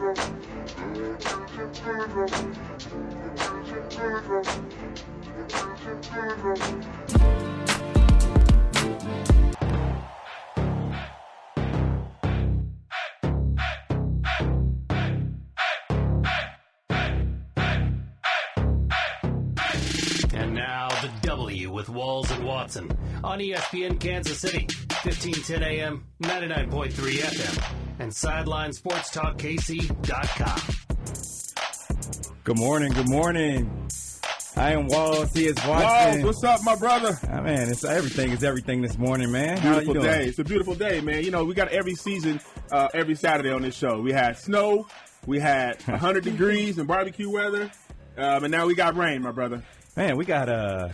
And now the W with Walls and Watson on ESPN Kansas City, 1510 AM, 99.3 FM, and SidelineSportsTalkKC.com. Good morning, good morning. I am Walls, he is Watson. Walls, what's up, my brother? Man, it's everything this morning, man. How Beautiful you doing? day. It's a beautiful day, man. You know, we got every season, every Saturday on this show. We had snow, we had 100 degrees and barbecue weather, and now we got rain, my brother. Man, we got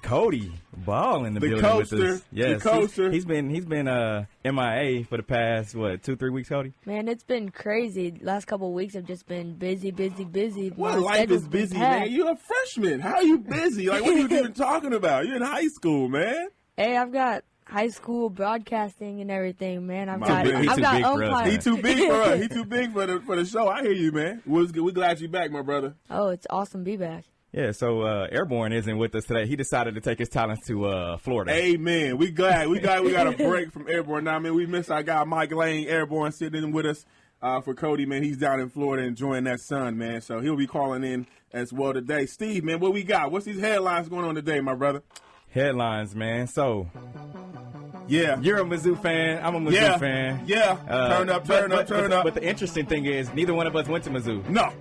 Cody Ball in the building coaster, with us. Yes, the coaster. He's been MIA for the past 2-3 weeks, Cody. Man, it's been crazy. Last couple of weeks have just been busy. What life is busy, man? You're a freshman. How are you busy? Like, what are you even talking about? You're in high school, man. Hey, I've got high school broadcasting and everything, man. I've My got umpires. He too big for us. He too big for the show. I hear you, man. We're glad you're back, my brother. Oh, it's awesome to be back. Yeah, so Airborne isn't with us today. He decided to take his talents to Florida. Amen. We got a break from Airborne now, man. We miss our guy Mike Lane, Airborne, sitting in with us for Cody, man. He's down in Florida enjoying that sun, man. So he'll be calling in as well today. Steve, man, what we got? What's these headlines going on today, my brother? Headlines, man. So, yeah, you're a Mizzou fan. I'm a Mizzou fan. Yeah, turn up. But the interesting thing is, neither one of us went to Mizzou. No,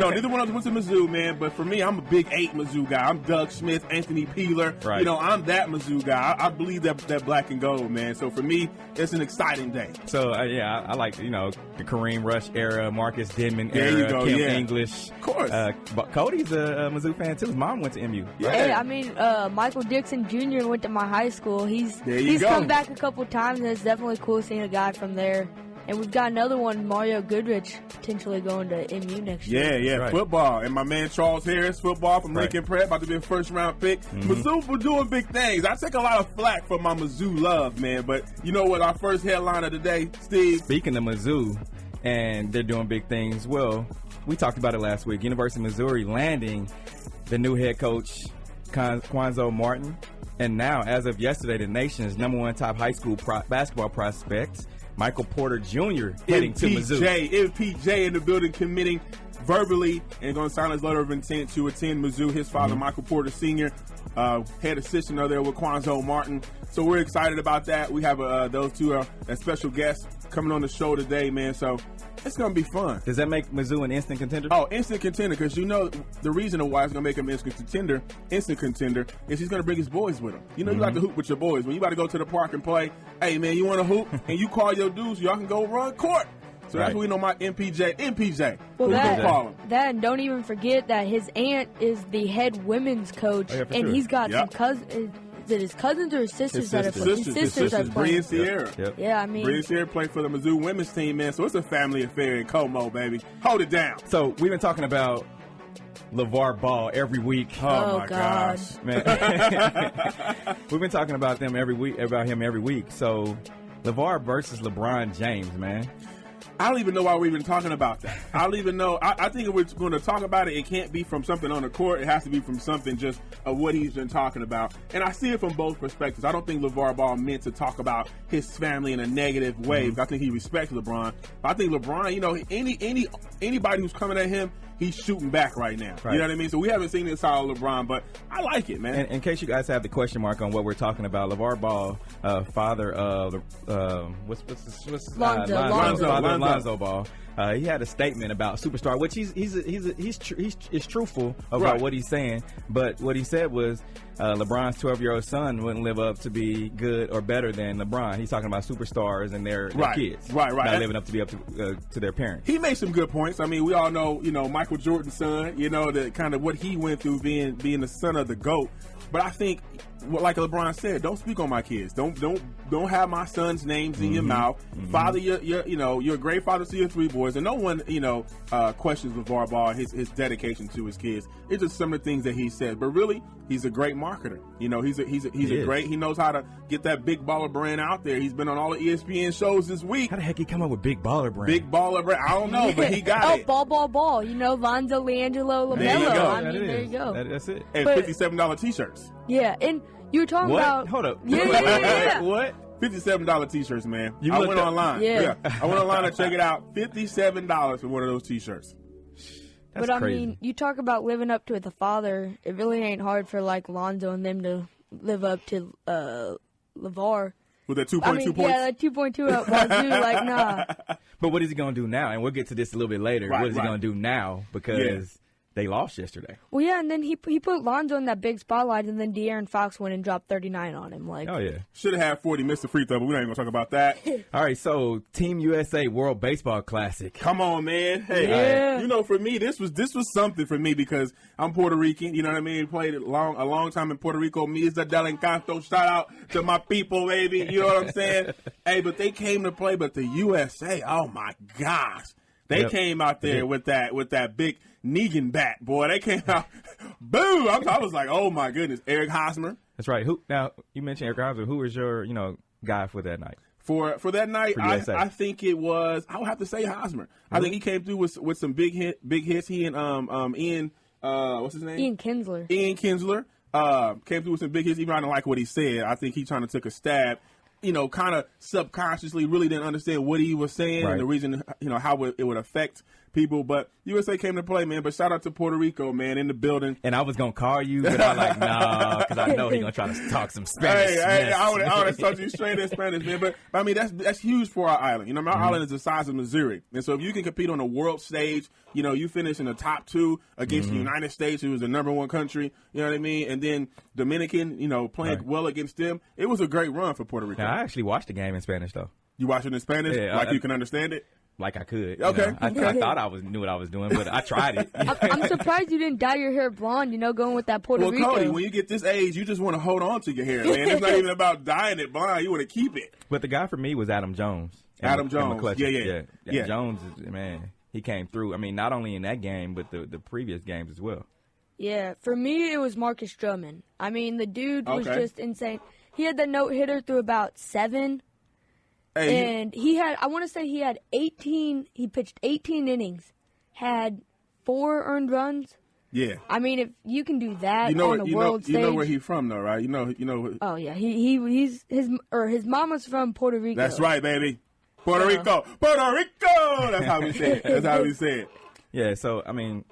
neither one of us went to Mizzou, man. But for me, I'm a big 8 Mizzou guy. I'm Doug Smith, Anthony Peeler. Right. You know, I'm that Mizzou guy. I believe that black and gold, man. So for me, it's an exciting day. So I like the Kareem Rush era, Marcus Denman there era, you go, Kim yeah. English. Of course. But Cody's a Mizzou fan too. His mom went to MU. Yeah. Hey, I mean, Michael Dixon Jr. went to my high school. He's go. come back a couple times, and it's definitely cool seeing a guy from there. And we've got another one, Mario Goodrich, potentially going to MU next year. Yeah, right. Football. And my man Charles Harris, football from Right. Lincoln Prep, about to be a first-round pick. Mm-hmm. Mizzou for doing big things. I take a lot of flack for my Mizzou love, man. But you know what? Our first headline of the day, Steve. Speaking of Mizzou, and they're doing big things, well, we talked about it last week. University of Missouri landing the new head coach, Quanzo Martin. And now, as of yesterday, the nation's #1 top high school basketball prospect, Michael Porter Jr., heading to Mizzou. MPJ in the building, committing verbally and going to sign his letter of intent to attend Mizzou. His father, Michael Porter Sr., head assistant there with Quanzo Martin. So we're excited about that. We have those two as special guests coming on the show today, man. So it's going to be fun. Does that make Mizzou an instant contender? Oh, instant contender, because you know the reason why it's going to make him instant contender is he's going to bring his boys with him. You know, you like to hoop with your boys. When you about to go to the park and play, hey, man, you want to hoop? And you call your dudes, y'all can go run court. So that's what we know my MPJ. Well, call him. and don't even forget that his aunt is the head women's coach, yeah, for and sure. he's got some cousins. Is it his cousins or his sisters that are playing? His sisters are Bree playing. and Sierra. Yep. Yeah, I mean, Bree and Sierra play for the Mizzou women's team, man. So it's a family affair in Como, baby. Hold it down. So we've been talking about Lavar Ball every week. Oh my God. gosh. Man. We've been talking about him every week. So LeVar versus LeBron James, man. I don't even know why we're even talking about that. I don't even know. I think if we're going to talk about it, it can't be from something on the court. It has to be from something just of what he's been talking about. And I see it from both perspectives. I don't think LeVar Ball meant to talk about his family in a negative way. I think he respects LeBron. But I think LeBron, you know, anybody who's coming at him, he's shooting back right now. Right. You know what I mean? So we haven't seen this side of LeBron, but I like it, man. And in case you guys have the question mark on what we're talking about, LeVar Ball, father of what's Lonzo Ball. He had a statement about superstar, which he's truthful about what he's saying. But what he said was LeBron's 12-year-old son wouldn't live up to be good or better than LeBron. He's talking about superstars and their kids, right, not living up to their parents. He made some good points. I mean, we all know, you know, Michael Jordan's son. You know, the kind of what he went through being the son of the GOAT. But I think like LeBron said, don't speak on my kids. Don't have my son's names in your mouth. Father, you're a great father to your 3 boys, and no one, questions LeVar Ball, his dedication to his kids. It's just some of the things that he said. But really, he's a great marketer. He knows how to get that Big Baller brand out there. He's been on all the ESPN shows this week. How the heck he come up with Big Baller brand? Big Baller brand. I don't know, but he got it. Ball. Lonzo, Leangelo, LaMelo. There you go. There you go. That's it. And $57 T-shirts. Yeah, and you were talking about... Hold up. Yeah. What? $57 T-shirts, man. You I went up? online. Yeah. I went online to check it out. $57 for one of those T-shirts. That's but crazy. I mean, you talk about living up to the father. It really ain't hard for like Lonzo and them to live up to LeVar. With that 2.2 points? Yeah, that 2.2 at Wazoo, like, nah. But what is he going to do now? And we'll get to this a little bit later. Right, what is he right. going to do now? Because they lost yesterday. Well, yeah, and then he put Lonzo in that big spotlight, and then De'Aaron Fox went and dropped 39 on him. Like, Oh, yeah. Should have had 40, missed the free throw, but we're not even going to talk about that. All right, so Team USA World Baseball Classic. Come on, man. Hey, Yeah. for me, this was something for me because I'm Puerto Rican. You know what I mean? Played a long time in Puerto Rico. Misa del Encanto. Shout out to my people, baby. You know what I'm saying? Hey, but they came to play. But the USA, oh my gosh, they came out there with that big Negan bat, boy. They came out, boom. I was like, oh my goodness, Eric Hosmer. That's right. Now, you mentioned Eric Hosmer. Who was your, guy for that night? For that night, For USA. I think it was. I would have to say Hosmer. I think he came through with some big hits. He and Ian, what's his name? Ian Kinsler. Ian Kinsler came through with some big hits. Even I didn't like what he said. I think he trying to took a stab. Kind of subconsciously, really didn't understand what he was saying and the reason, how it would affect people. But USA came to play, man. But shout out to Puerto Rico, man, in the building. And I was going to call you, but I'm like, nah, because I know he's going to try to talk some Spanish. Hey, I would have talked you straight in Spanish, man. But I mean, that's huge for our island. Our island is the size of Missouri. And so if you can compete on the world stage, you finish in the top 2 against the United States, who was the number 1 country, you know what I mean? And then Dominican, playing well against them. It was a great run for Puerto Rico. Now, I actually watched the game in Spanish, though. You watch it in Spanish? Yeah, you can understand it? Like I could. Okay. I thought I knew what I was doing, but I tried it. I'm surprised you didn't dye your hair blonde, going with that Puerto Rico. Well, Cody, when you get this age, you just want to hold on to your hair, man. It's not even about dyeing it blonde. You want to keep it. But the guy for me was Adam Jones. Adam Jones. McCutcheon. Yeah. Jones, man, he came through. I mean, not only in that game, but the previous games as well. Yeah, for me, it was Marcus Stroman. I mean, the dude was Okay. just insane. He had the no-hitter through about 7. Hey, And I want to say he pitched 18 innings, had 4 earned runs. yeah. I mean, if you can do that You on the world stage. You know where he's from, though, right? You know. Oh, yeah. His mama's from Puerto Rico. That's right, baby. Puerto Rico. Puerto Rico. That's how we say it. Yeah, so, I mean,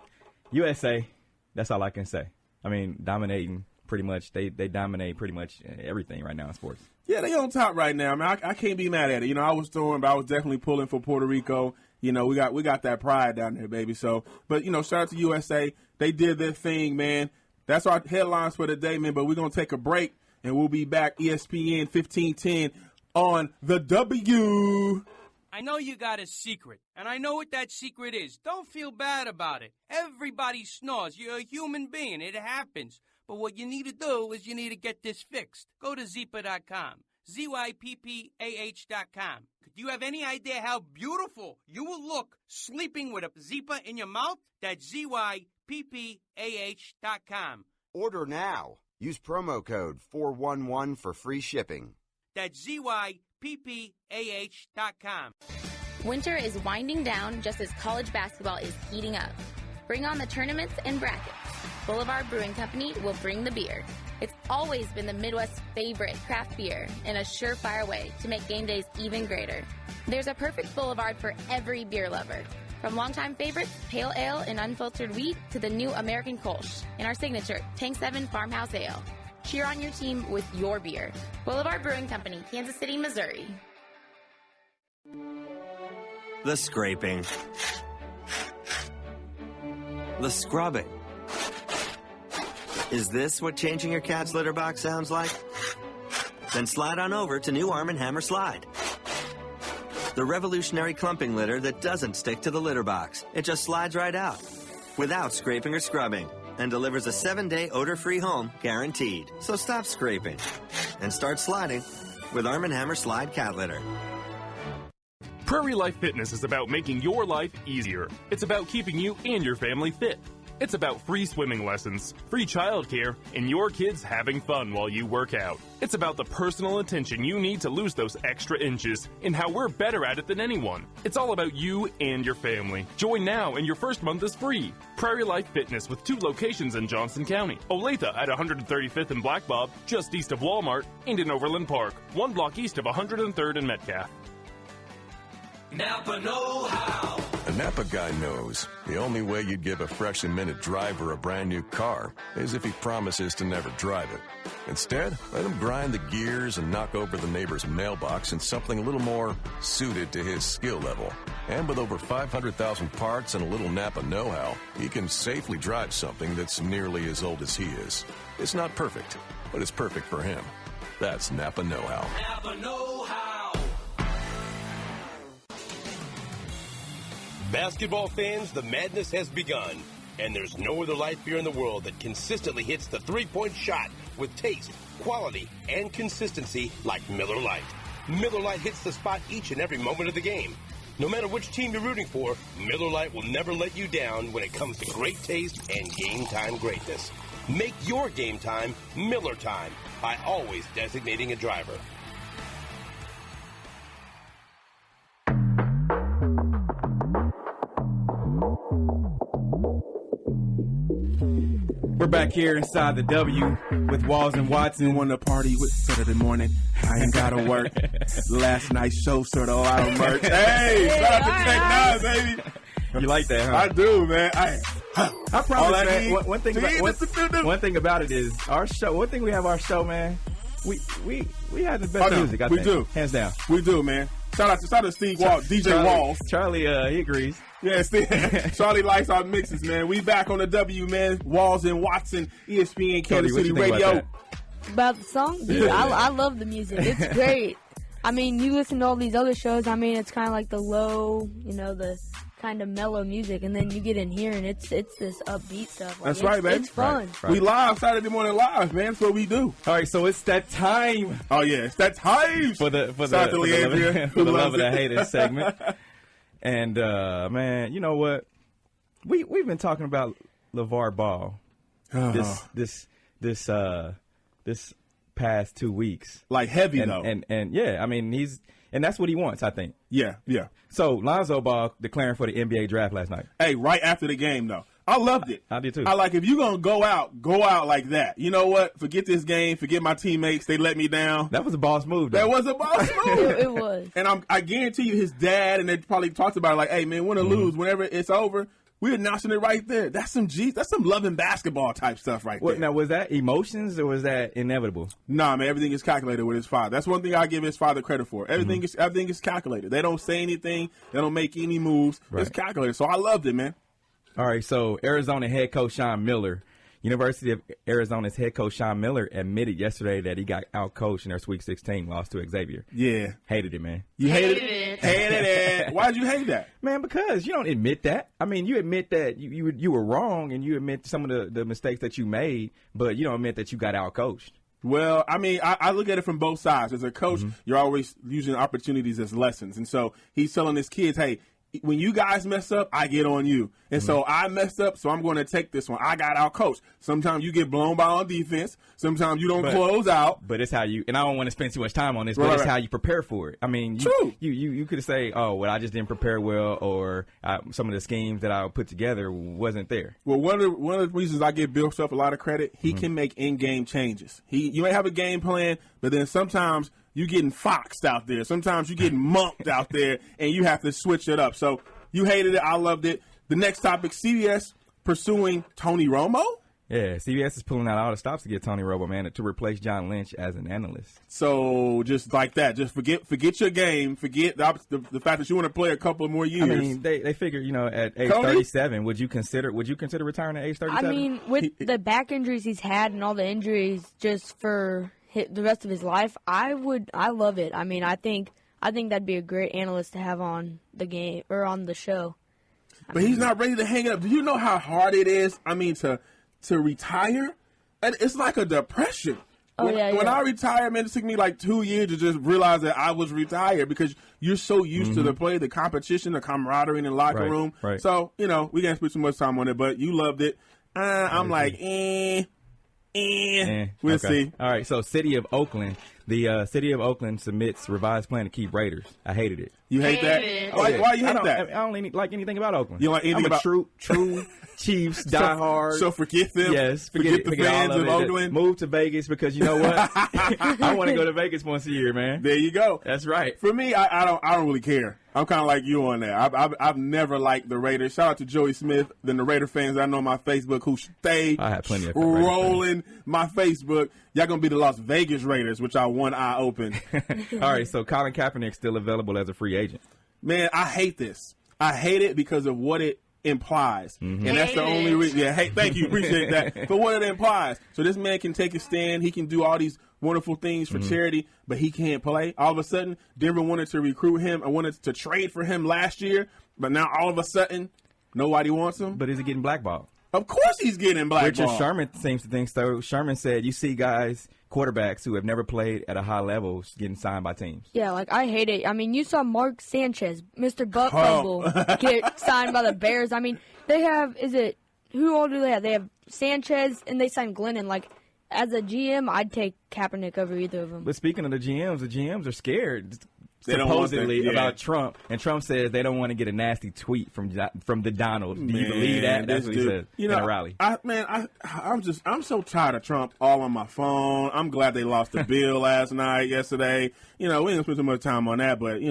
USA, that's all I can say. I mean, dominating pretty much. They dominate pretty much everything right now in sports. Yeah, they on top right now. I mean, I can't be mad at it. I was throwing, but I was definitely pulling for Puerto Rico. We got that pride down there, baby. So, but shout out to USA. They did their thing, man. That's our headlines for the day, man. But we're gonna take a break, and we'll be back. ESPN 1510 on the W. I know you got a secret, and I know what that secret is. Don't feel bad about it. Everybody snores. You're a human being. It happens. But what you need to do is you need to get this fixed. Go to Zyppah.com. ZYPPAH.com. Do you have any idea how beautiful you will look sleeping with a Zyppah in your mouth? That's ZYPPAH.com. Order now. Use promo code 411 for free shipping. That's ZYPPAH.com. Winter is winding down just as college basketball is heating up. Bring on the tournaments and brackets. Boulevard Brewing Company will bring the beer. It's always been the Midwest's favorite craft beer in a surefire way to make game days even greater. There's a perfect Boulevard for every beer lover. From longtime favorites, Pale Ale and Unfiltered Wheat, to the new American Kolsch and our signature Tank 7 Farmhouse Ale. Cheer on your team with your beer. Boulevard Brewing Company, Kansas City, Missouri. The scraping. The scrubbing. Is this what changing your cat's litter box sounds like? Then slide on over to new Arm & Hammer Slide. The revolutionary clumping litter that doesn't stick to the litter box. It just slides right out, without scraping or scrubbing. and delivers a 7-day odor-free home guaranteed. So stop scraping and start sliding with Arm & Hammer Slide Cat Litter. Prairie Life Fitness is about making your life easier. It's about keeping you and your family fit. It's about free swimming lessons, free childcare, and your kids having fun while you work out. It's about the personal attention you need to lose those extra inches and how we're better at it than anyone. It's all about you and your family. Join now and your first month is free. Prairie Life Fitness with 2 locations in Johnson County. Olathe at 135th and Black Bob, just east of Walmart, and in Overland Park, 1 block east of 103rd and Metcalf. Napa know-how. A Napa guy knows the only way you'd give a fresh and minute driver a brand new car is if he promises to never drive it. Instead, let him grind the gears and knock over the neighbor's mailbox in something a little more suited to his skill level. And with over 500,000 parts and a little Napa know-how, he can safely drive something that's nearly as old as he is. It's not perfect, but it's perfect for him. That's Napa know-how. Napa know-how. Basketball fans, the madness has begun, and there's no other light beer in the world that consistently hits the three-point shot with taste, quality, and consistency like Miller Lite. Miller Lite hits the spot each and every moment of the game. No matter which team you're rooting for, Miller Lite will never let you down when it comes to great taste and game time greatness. Make your game time Miller time by always designating a driver. We're back here inside the W with Walls and Watson. Want to party with Saturday morning. I ain't got to work. Last night's show sort of out of merch. Hey, shout out to Tech 9, baby. You like that, huh? I do, man. I promise, man. One thing about it is our show. One thing we have our show, man. We have the best music. I think. Do, hands down. We do, man. Shout out to Steve Wall, DJ Walls. Charlie, he agrees. Yeah, Charlie likes our mixes, man. We back on the W, man. Walls and Watson, ESPN Kansas City Radio. About the song? Dude, I love the music. It's great. I mean, you listen to all these other shows, I mean, it's kind of like the low, the kind of mellow music, and then you get in here, and it's this upbeat stuff. That's right, man. It's fun. Right. We live Saturday morning live, man. That's what we do. All right, so it's that time. Oh yeah, it's that time for the love of the haters segment. And man, you know what? We've been talking about LeVar Ball this past 2 weeks, like heavy and, though, and yeah, I mean and that's what he wants, I think. Yeah. So Lonzo Ball declaring for the NBA draft last night. Hey, right after the game though. I loved it. I did too. I like if you're gonna go out like that. You know what? Forget this game. Forget my teammates. They let me down. That was a boss move, though. That was a boss move. It was. And I guarantee you, his dad and they probably talked about it like, hey man, win or lose, whenever it's over, we're announcing it right there. That's some loving basketball type stuff right there. Now, was that emotions or was that inevitable? Nah, man, everything is calculated with his father. That's one thing I give his father credit for. Everything is calculated. They don't say anything. They don't make any moves. Right. It's calculated. So I loved it, man. All right, so Arizona head coach Sean Miller, University of Arizona's head coach Sean Miller admitted yesterday that he got out-coached in their Sweet 16 loss to Xavier. Yeah. Hated it, man. You hated it? Hated it. Why'd you hate that? Man, because you don't admit that. I mean, you admit that you were wrong and you admit some of the mistakes that you made, but you don't admit that you got out-coached. Well, I mean, I look at it from both sides. As a coach, you're always using opportunities as lessons. And so he's telling his kids, hey, when you guys mess up, I get on you. And so I messed up, so I'm going to take this one. I got out coached. Sometimes you get blown by on defense. Sometimes you don't close out. But it's how you, and I don't want to spend too much time on this, but it's how you prepare for it. I mean, you could say, oh, well, I just didn't prepare well, or some of the schemes that I put together wasn't there. Well, one of the reasons I give Bill Self a lot of credit, he can make in-game changes. You may have a game plan, but then sometimes you're getting foxed out there. Sometimes you're getting munked out there, and you have to switch it up. So you hated it. I loved it. The next topic, CBS pursuing Tony Romo. Yeah, CBS is pulling out all the stops to get Tony Romo, man, to replace John Lynch as an analyst. So just like that, just forget your game, forget the fact that you want to play a couple more years. I mean, they figure, at age 37, would you consider retiring at age 37? I mean, with the back injuries he's had and all the injuries just for the rest of his life, I love it. I mean, I think that'd be a great analyst to have on the game or on the show. But he's not ready to hang it up. Do you know how hard it is? I mean, to to retire, and it's like a depression. When I retired, man, it took me like 2 years to just realize that I was retired because you're so used to the play, the competition, the camaraderie in the locker room. Right. So, we can't spend too much time on it, but you loved it. I'm like, we'll see. All right, so City of Oakland. The City of Oakland submits revised plan to keep Raiders. I hated it. You hate that? Why you hate that? I don't like anything about Oakland. You don't like anything I'm about a true Chiefs diehard. So forget them. Yes, forget the fans of Oakland. Move to Vegas because you know what? I want to go to Vegas once a year, man. There you go. That's right. For me, I don't really care. I'm kind of like you on that. I've never liked the Raiders. Shout out to Joey Smith, then the Raider fans I know on my Facebook who stay I have plenty of rolling my Facebook. Y'all gonna be the Las Vegas Raiders, which I one eye open. All right, so Colin Kaepernick's still available as a free agent. Man, I hate this. I hate it because of what it implies. And that's the only reason. Yeah, thank you. Appreciate that. For what it implies. So this man can take a stand. He can do all these wonderful things for charity, but he can't play. All of a sudden, Denver wanted to recruit him. I wanted to trade for him last year, but now all of a sudden, nobody wants him. But is he getting blackballed? Of course he's getting blackballed. Richard Sherman seems to think so. Sherman said, you see guys, quarterbacks who have never played at a high level getting signed by teams. Yeah, I hate it. I mean, you saw Mark Sanchez, Mr. Butt Fumble, get signed by the Bears. I mean, they have, who all do they have? They have Sanchez, and they signed Glennon. As a GM, I'd take Kaepernick over either of them. But speaking of the GMs are scared. They supposedly about Trump, and Trump says they don't want to get a nasty tweet from the Donald. Do you believe that? That's what he said in a rally. I'm so tired of Trump all on my phone. I'm glad they lost the bill yesterday. We didn't spend too much time on that, but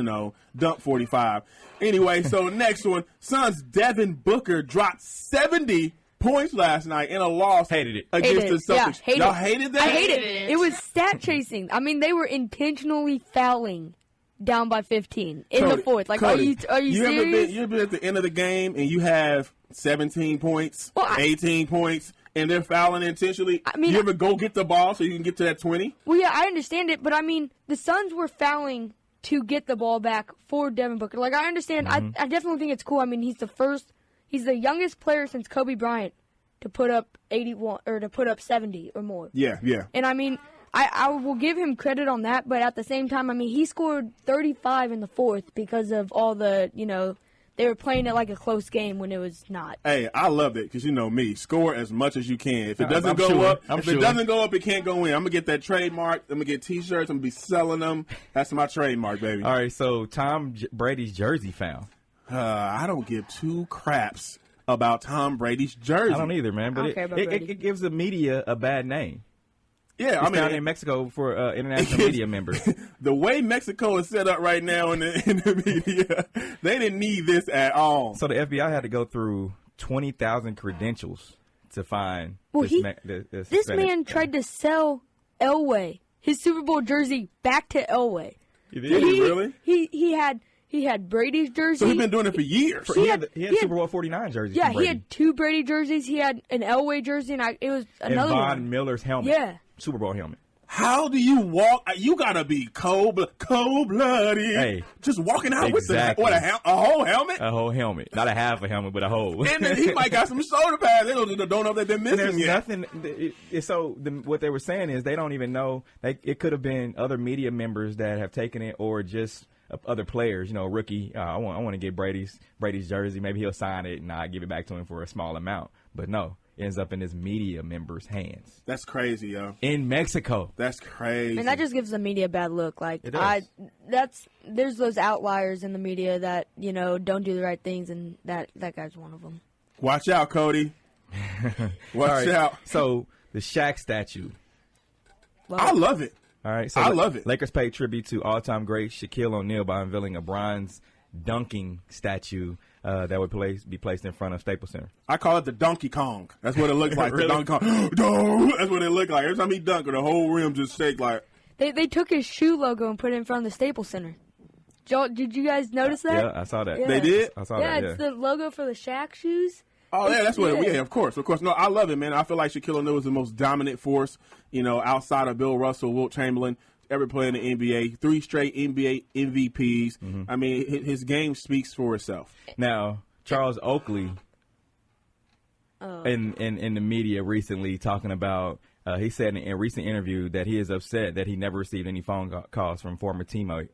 dump 45. Anyway, so next one, Suns Devin Booker dropped 70 points last night in a loss against the Celtics. Yeah, Y'all hated that? I hated it. It was stat chasing. I mean, they were intentionally fouling down by 15 in the fourth. Cody, are you serious? You've been at the end of the game and you have 17 points, 18 points, and they're fouling intentionally. I mean, you ever go get the ball so you can get to that 20? Well, yeah, I understand it, but I mean, the Suns were fouling to get the ball back for Devin Booker. I understand. I definitely think it's cool. I mean, he's the youngest player since Kobe Bryant to put up 81 or to put up 70 or more. Yeah. And I mean, I will give him credit on that, but at the same time, I mean, he scored 35 in the fourth because of all the, they were playing it like a close game when it was not. Hey, I love it because me. Score as much as you can. If it doesn't go up, it can't go in. I'm gonna get that trademark. I'm gonna get T-shirts. I'm gonna be selling them. That's my trademark, baby. All right, so Tom Brady's jersey found. I don't give two craps about Tom Brady's jersey. I don't either, man. But it gives the media a bad name. Yeah, it's down in Mexico for international media members. The way Mexico is set up right now in the media, they didn't need this at all. So the FBI had to go through 20,000 credentials to find this man tried to sell Elway, his Super Bowl jersey, back to Elway. Did he really? He had Brady's jersey. So he's been doing it for years. He had Super Bowl 49 jerseys. Yeah, he had two Brady jerseys. He had an Elway jersey, and it was another Von one. Miller's helmet. Yeah. Super Bowl helmet. How do you walk? You gotta be cold-blooded. Hey, just walking out with a whole helmet? A whole helmet, not a half a helmet, but a whole. And then he might got some shoulder pads. They don't know that they're missing yet. What they were saying is they don't even know. It could have been other media members that have taken it, or just other players. Rookie. I want to get Brady's jersey. Maybe he'll sign it, and I give it back to him for a small amount. But no. Ends up in his media members' hands. That's crazy, yo. In Mexico. That's crazy. And that just gives the media a bad look. There's those outliers in the media that, don't do the right things, and that guy's one of them. Watch out, Cody. Watch out. So, the Shaq statue. I love it. All right. So I love it. Lakers paid tribute to all-time great Shaquille O'Neal by unveiling a bronze dunking statue that would be placed in front of Staples Center. I call it the Donkey Kong. That's what it looks like. Really? The Donkey Kong. That's what it looked like. Every time he dunked, the whole rim just shake like. They took his shoe logo and put it in front of the Staples Center. Did you guys notice that? Yeah, I saw that. Yeah. They did? I saw that, yeah. It's the logo for the Shaq shoes. Oh, yeah, that's what it is. Yeah, of course. No, I love it, man. I feel like Shaquille O'Neal was the most dominant force, outside of Bill Russell, Wilt Chamberlain, every player in the NBA. 3 straight NBA MVPs. Mm-hmm. I mean, his game speaks for itself. Now, Charles Oakley in the media recently talking about. He said in a recent interview that he is upset that he never received any phone calls from former teammate,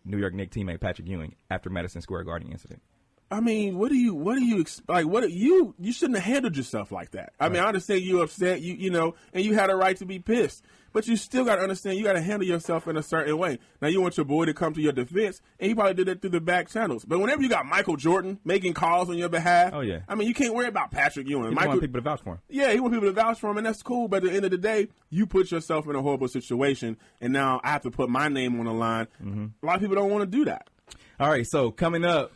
New York Knicks teammate Patrick Ewing after Madison Square Garden incident. I mean, what do you like? You shouldn't have handled yourself like that. I mean, I understand you're upset, you know, and you had a right to be pissed, but you still got to understand you got to handle yourself in a certain way. Now, you want your boy to come to your defense, and he probably did it through the back channels. But whenever you got Michael Jordan making calls on your behalf, oh yeah, I mean, you can't worry about Patrick Ewing. He want people to vouch for him. Yeah, he wants people to vouch for him, and that's cool. But at the end of the day, you put yourself in a horrible situation, and now I have to put my name on the line. Mm-hmm. A lot of people don't want to do that. All right, so coming up,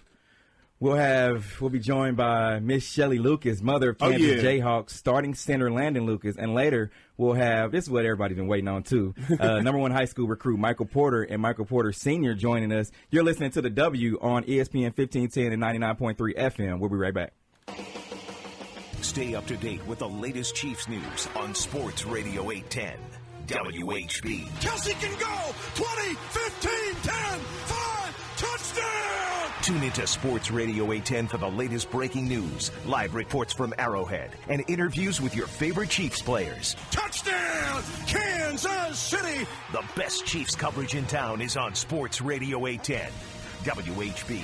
we'll be joined by Miss Shelly Lucas, mother of Kansas Jayhawks, starting center Landon Lucas, and later we'll have, this is what everybody's been waiting on too, number one high school recruit Michael Porter and Michael Porter Sr. joining us. You're listening to The W on ESPN 1510 and 99.3 FM. We'll be right back. Stay up to date with the latest Chiefs news on Sports Radio 810 WHB. Kelsey can go 20, 15, 10, 5, touchdown! Tune into Sports Radio 810 for the latest breaking news, live reports from Arrowhead, and interviews with your favorite Chiefs players. Touchdown, Kansas City! The best Chiefs coverage in town is on Sports Radio 810 WHB.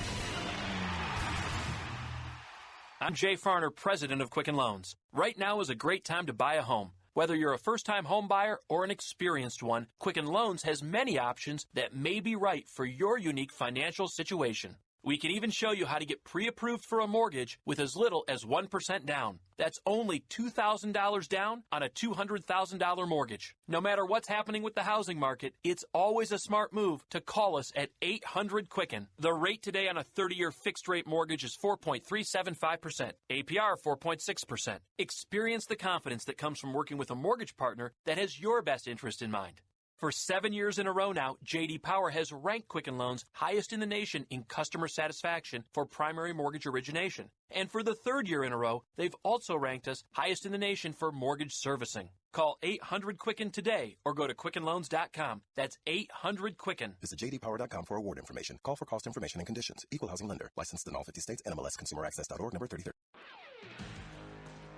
I'm Jay Farner, president of Quicken Loans. Right now is a great time to buy a home. Whether you're a first-time home buyer or an experienced one, Quicken Loans has many options that may be right for your unique financial situation. We can even show you how to get pre-approved for a mortgage with as little as 1% down. That's only $2,000 down on a $200,000 mortgage. No matter what's happening with the housing market, it's always a smart move to call us at 800-QUICKEN. The rate today on a 30-year fixed-rate mortgage is 4.375%, APR 4.6%. Experience the confidence that comes from working with a mortgage partner that has your best interest in mind. For 7 years in a row now, J.D. Power has ranked Quicken Loans highest in the nation in customer satisfaction for primary mortgage origination. And for the third year in a row, they've also ranked us highest in the nation for mortgage servicing. Call 800-QUICKEN today or go to QuickenLoans.com. That's 800-QUICKEN. Visit JDPower.com for award information. Call for cost information and conditions. Equal housing lender. Licensed in all 50 states. NMLS ConsumerAccess.org number 33.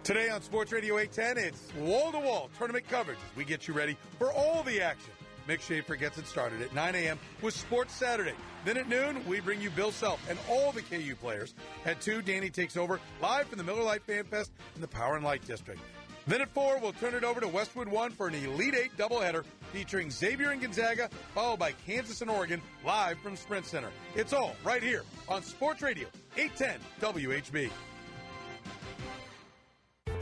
Today on Sports Radio 810, it's wall-to-wall tournament coverage as we get you ready for all the action. Mick Schaefer gets it started at 9 a.m. with Sports Saturday. Then at noon, we bring you Bill Self and all the KU players. At 2, Danny takes over live from the Miller Lite Fan Fest in the Power and Light District. Then at 4, we'll turn it over to Westwood 1 for an Elite 8 doubleheader featuring Xavier and Gonzaga, followed by Kansas and Oregon, live from Sprint Center. It's all right here on Sports Radio 810 WHB.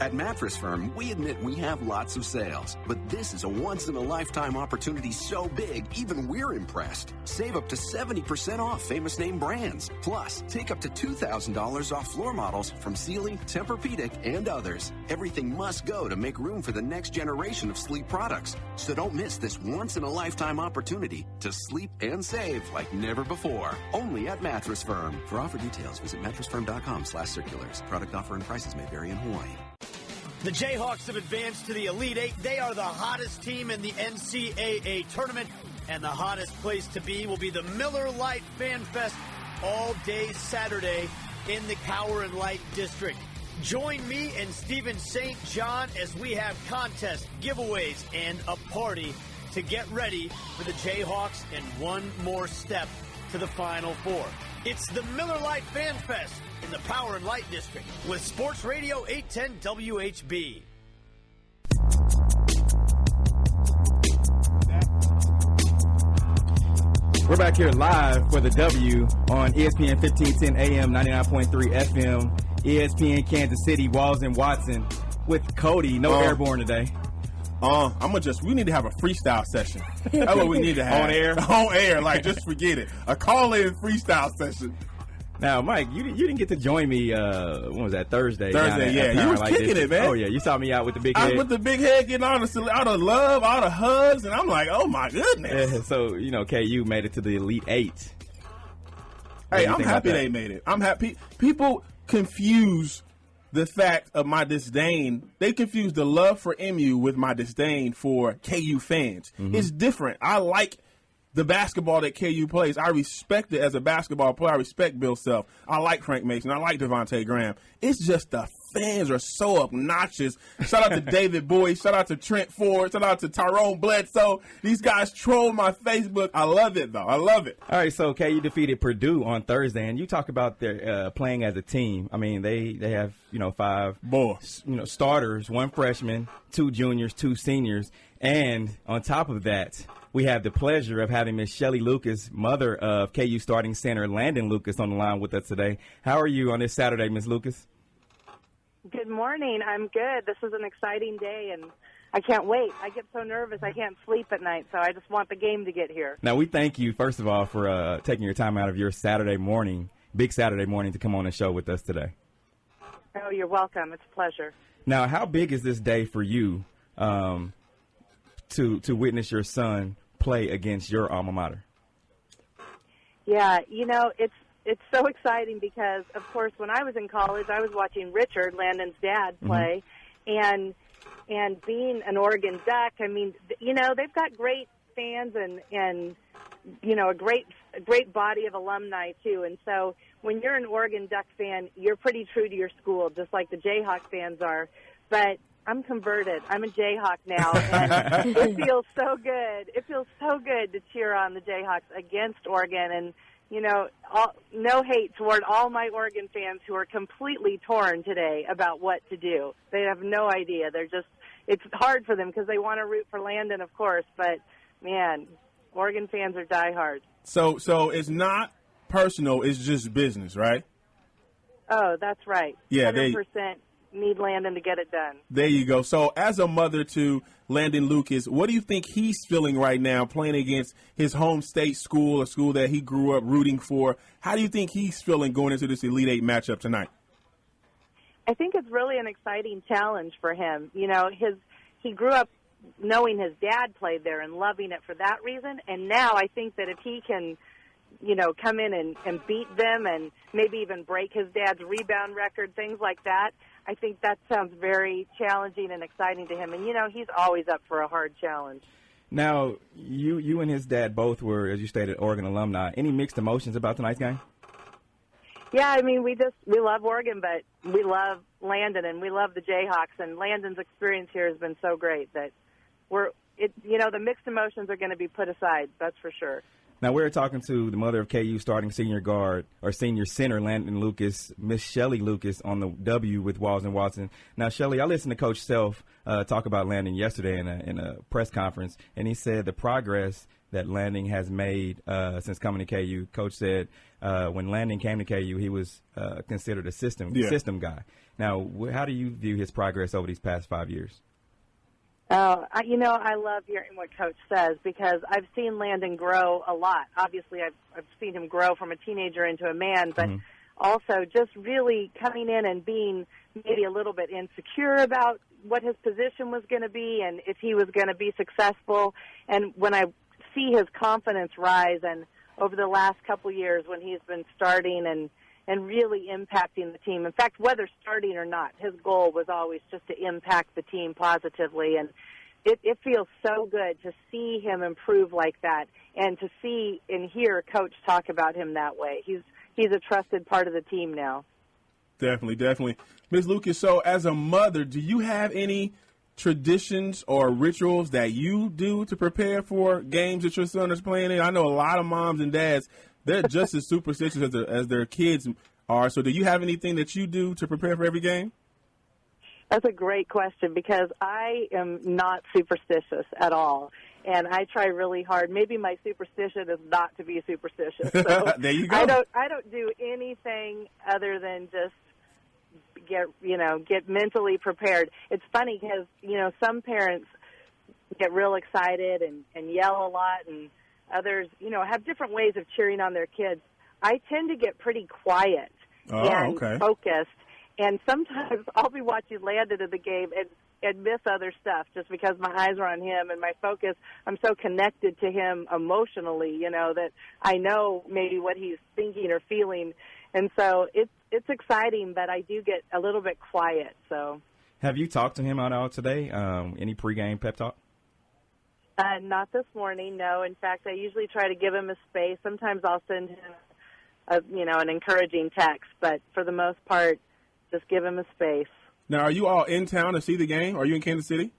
At Mattress Firm, we admit we have lots of sales, but this is a once-in-a-lifetime opportunity so big, even we're impressed. Save up to 70% off famous name brands. Plus, take up to $2,000 off floor models from Sealy, Tempur-Pedic, and others. Everything must go to make room for the next generation of sleep products. So don't miss this once-in-a-lifetime opportunity to sleep and save like never before. Only at Mattress Firm. For offer details, visit mattressfirm.com/circulars. Product offer and prices may vary in Hawaii. The Jayhawks have advanced to the Elite Eight. They are the hottest team in the NCAA tournament, and the hottest place to be will be the Miller Lite Fan Fest all day Saturday in the Power and Light District. Join me and Stephen St. John as we have contests, giveaways, and a party to get ready for the Jayhawks and one more step to the Final Four. It's the Miller Lite Fan Fest in the Power and Light District with Sports Radio 810 WHB. We're back here live for the W on ESPN 1510 AM, 99.3 FM, ESPN Kansas City, Walls and Watson with Cody. No airborne today. We need to have a freestyle session. That's what we need to have. On air? On air, like just forget it. A call-in freestyle session. Now, Mike, you didn't get to join me, when was that, Thursday? Thursday, yeah. You was kicking it, man. Oh, yeah, you saw me out with the big head. With the big head, getting all the love, all the hugs, and I'm like, oh, my goodness. Yeah, so, KU made it to the Elite Eight. Hey, I'm happy they made it. I'm happy. People confuse the fact of my disdain. They confuse the love for MU with my disdain for KU fans. Mm-hmm. It's different. I like the basketball that KU plays. I respect it as a basketball player. I respect Bill Self. I like Frank Mason. I like Devontae Graham. It's just the fans are so obnoxious. Shout out to David Boyd. Shout out to Trent Ford. Shout out to Tyrone Bledsoe. These guys troll my Facebook. I love it, though. I love it. All right, so KU defeated Purdue on Thursday, and you talk about their playing as a team. I mean, they have 5 starters, 1 freshman, 2 juniors, 2 seniors, and on top of that, we have the pleasure of having Miss Shelly Lucas, mother of KU starting center Landon Lucas, on the line with us today. How are you on this Saturday, Miss Lucas? Good morning. I'm good. This is an exciting day, and I can't wait. I get so nervous I can't sleep at night, so I just want the game to get here. Now, we thank you, first of all, for taking your time out of your Saturday morning, big Saturday morning, to come on the show with us today. Oh, you're welcome. It's a pleasure. Now, how big is this day for you to witness your son play against your alma mater? Yeah, it's so exciting because, of course, when I was in college, I was watching Richard, Landon's dad, play, and being an Oregon Duck, I mean, they've got great fans and a great body of alumni too. And so when you're an Oregon Duck fan, you're pretty true to your school, just like the Jayhawk fans are. But I'm converted. I'm a Jayhawk now, and it feels so good. It feels so good to cheer on the Jayhawks against Oregon. And, no hate toward all my Oregon fans who are completely torn today about what to do. They have no idea. It's hard for them because they want to root for Landon, of course, but, man, Oregon fans are diehard. So it's not personal. It's just business, right? Oh, that's right. Yeah, 100% need Landon to get it done. There you go. So as a mother to Landon Lucas, what do you think he's feeling right now playing against his home state school, a school that he grew up rooting for? How do you think he's feeling going into this Elite Eight matchup tonight? I think it's really an exciting challenge for him. He grew up knowing his dad played there and loving it for that reason. And now I think that if he can, come in and beat them and maybe even break his dad's rebound record, things like that, I think that sounds very challenging and exciting to him. And, he's always up for a hard challenge. Now, you and his dad both were, as you stated, Oregon alumni. Any mixed emotions about tonight's game? Yeah, I mean, we love Oregon, but we love Landon and we love the Jayhawks. And Landon's experience here has been so great that the mixed emotions are going to be put aside. That's for sure. Now, we're talking to the mother of KU starting senior guard or senior center Landon Lucas, Miss Shelly Lucas, on the W with Walls and Watson. Now, Shelly, I listened to Coach Self talk about Landon yesterday in a press conference, and he said the progress that Landon has made since coming to KU. Coach said when Landon came to KU, he was considered a system guy. Now, how do you view his progress over these past 5 years? Oh, I love hearing what Coach says because I've seen Landon grow a lot. Obviously, I've seen him grow from a teenager into a man, but also just really coming in and being maybe a little bit insecure about what his position was going to be and if he was going to be successful. And when I see his confidence rise, and over the last couple years when he's been starting and really impacting the team. In fact, whether starting or not, his goal was always just to impact the team positively. And it feels so good to see him improve like that and to see and hear Coach talk about him that way. He's a trusted part of the team now. Definitely. Ms. Lucas, so as a mother, do you have any traditions or rituals that you do to prepare for games that your son is playing in? I know a lot of moms and dads, they're just as superstitious as their kids are. So do you have anything that you do to prepare for every game? That's a great question because I am not superstitious at all. And I try really hard. Maybe my superstition is not to be superstitious. So there you go. I don't do anything other than just get mentally prepared. It's funny because, some parents get real excited and yell a lot, and others, have different ways of cheering on their kids. I tend to get pretty quiet and focused, and sometimes I'll be watching Landon in the game and miss other stuff just because my eyes are on him and my focus. I'm so connected to him emotionally, that I know maybe what he's thinking or feeling, and so it's exciting, but I do get a little bit quiet. So, have you talked to him at all today? Any pregame pep talk? Not this morning, no. In fact, I usually try to give him a space. Sometimes I'll send him, an encouraging text, but for the most part, just give him a space. Now, are you all in town to see the game? Are you in Kansas City?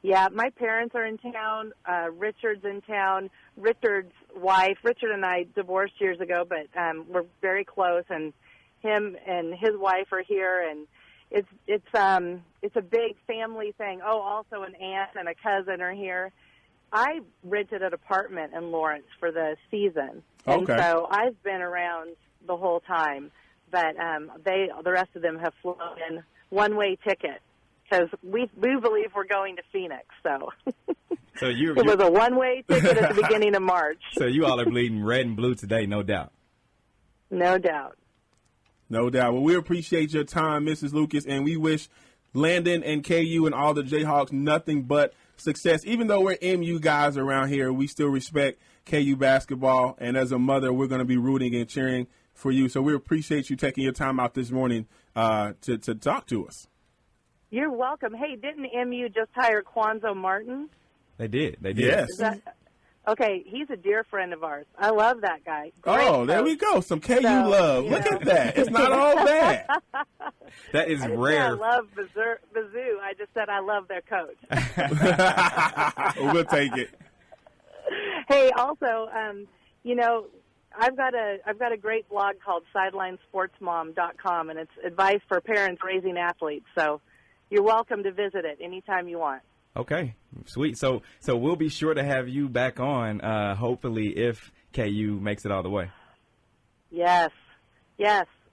Yeah, my parents are in town. Richard's in town. Richard's wife. Richard and I divorced years ago, but we're very close. And him and his wife are here, and it's a big family thing. Oh, also an aunt and a cousin are here. I rented an apartment in Lawrence for the season, and so I've been around the whole time. But the rest of them have flown in one-way ticket because we believe we're going to Phoenix. So, it was a one-way ticket at the beginning of March. So you all are bleeding red and blue today, no doubt. No doubt. No doubt. Well, we appreciate your time, Mrs. Lucas, and we wish Landon and KU and all the Jayhawks nothing but success. Even though we're MU guys around here, we still respect KU basketball, and as a mother, we're going to be rooting and cheering for you. So we appreciate you taking your time out this morning to talk to us. You're welcome. Hey, didn't MU just hire Quanzo Martin? They did. Yes. Okay, he's a dear friend of ours. I love that guy. There we go. Some KU love. Look at that. It's not all bad. That is rare. I love Mizzou. I just said I love their coach. We'll take it. Hey, also, I've got a great blog called SidelineSportsMom.com, and it's advice for parents raising athletes. So you're welcome to visit it anytime you want. Okay, sweet. So we'll be sure to have you back on, hopefully, if KU makes it all the way. Yes.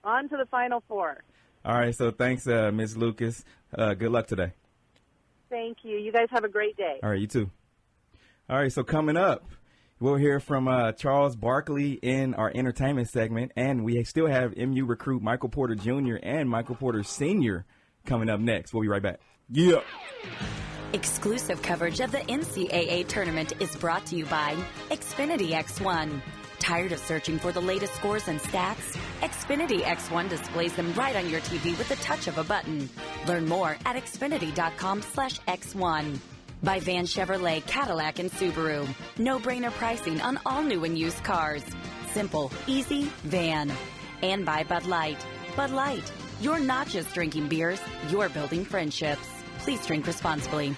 On to the Final Four. All right, so thanks, Ms. Lucas. Good luck today. Thank you. You guys have a great day. All right, you too. All right, so coming up, we'll hear from Charles Barkley in our entertainment segment, and we still have MU recruit Michael Porter Jr. and Michael Porter Sr. coming up next. We'll be right back. Yeah. Exclusive coverage of the NCAA tournament is brought to you by Xfinity X1. Tired of searching for the latest scores and stats? Xfinity X1 displays them right on your TV with the touch of a button. Learn more at Xfinity.com/X1. By Van Chevrolet, Cadillac, and Subaru. No-brainer pricing on all new and used cars. Simple, easy, Van. And by Bud Light. Bud Light. You're not just drinking beers, you're building friendships. Please drink responsibly.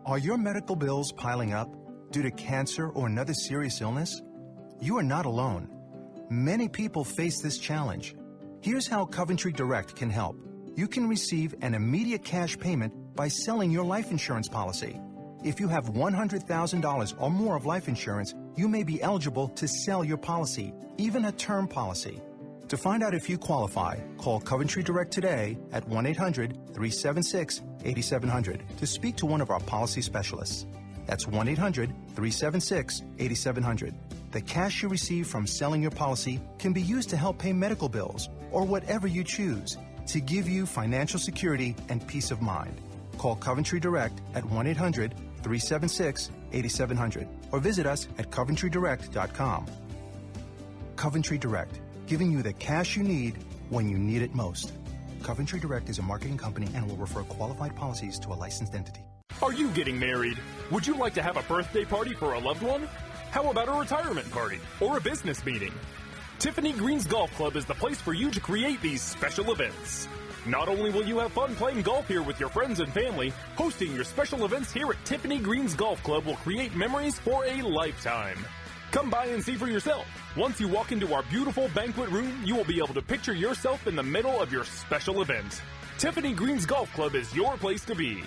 Are your medical bills piling up due to cancer or another serious illness? You are not alone. Many people face this challenge. Here's how Coventry Direct can help. You can receive an immediate cash payment by selling your life insurance policy. If you have $100,000 or more of life insurance, you may be eligible to sell your policy, even a term policy. To find out if you qualify, call Coventry Direct today at 1-800-376-8700 to speak to one of our policy specialists. That's 1-800-376-8700. The cash you receive from selling your policy can be used to help pay medical bills or whatever you choose to give you financial security and peace of mind. Call Coventry Direct at 1-800-376-8700 or visit us at coventrydirect.com. Coventry Direct, giving you the cash you need when you need it most. Coventry Direct is a marketing company and will refer qualified policies to a licensed entity. Are you getting married? Would you like to have a birthday party for a loved one? How about a retirement party or a business meeting? Tiffany Green's Golf Club is the place for you to create these special events. Not only will you have fun playing golf here with your friends and family, hosting your special events here at Tiffany Green's Golf Club will create memories for a lifetime. Come by and see for yourself. Once you walk into our beautiful banquet room, you will be able to picture yourself in the middle of your special event. Tiffany Green's Golf Club is your place to be.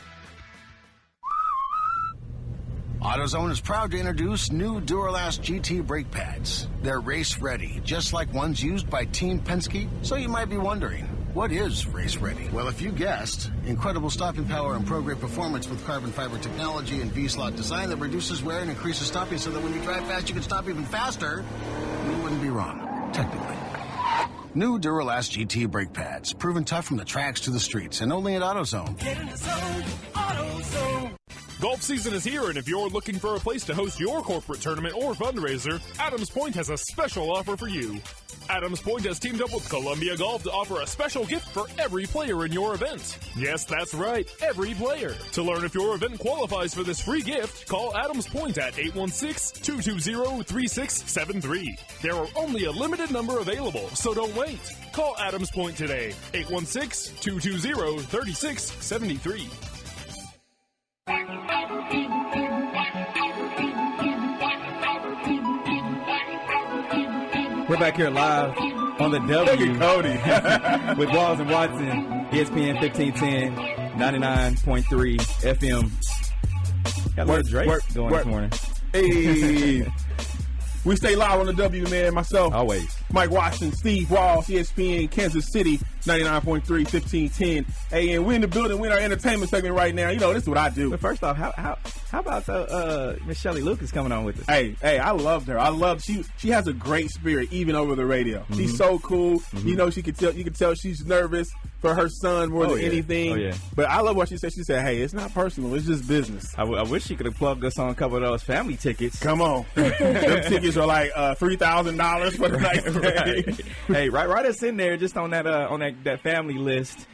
AutoZone is proud to introduce new Duralast GT brake pads. They're race ready, just like ones used by Team Penske. So you might be wondering, what is race ready? Well, if you guessed, incredible stopping power and pro-grade performance with carbon fiber technology and V-slot design that reduces wear and increases stopping so that when you drive fast, you can stop even faster. You wouldn't be wrong, technically. New Duralast GT brake pads, proven tough from the tracks to the streets, and only at AutoZone. Get in the zone, AutoZone. Golf season is here, and if you're looking for a place to host your corporate tournament or fundraiser, Adams Point has a special offer for you. Adams Point has teamed up with Columbia Golf to offer a special gift for every player in your event. Yes, that's right, every player. To learn if your event qualifies for this free gift, call Adams Point at 816-220-3673. There are only a limited number available, so don't wait. Call Adams Point today, 816-220-3673. We're back here live on the W Cody. with Walls and Watson, ESPN 1510, 99.3 FM. Got a little Drake going this morning. Hey. We stay live on the W, man. Myself. Always. Mike Watson, Steve Walls, ESPN, Kansas City, 99.3, 1510 AM. We're in the building. We're in our entertainment segment right now. You know, this is what I do. But first off, how about Miss Shelley Lucas coming on with us? Hey, I loved her. She has a great spirit, even over the radio. Mm-hmm. She's so cool. Mm-hmm. You know, you can tell she's nervous for her son more than anything. Oh, yeah. But I love what she said. She said, hey, it's not personal. It's just business. I wish she could have plugged us on a couple of those family tickets. Come on. Them tickets are like $3,000 for the night. Right. Hey, write us in there just on that family list.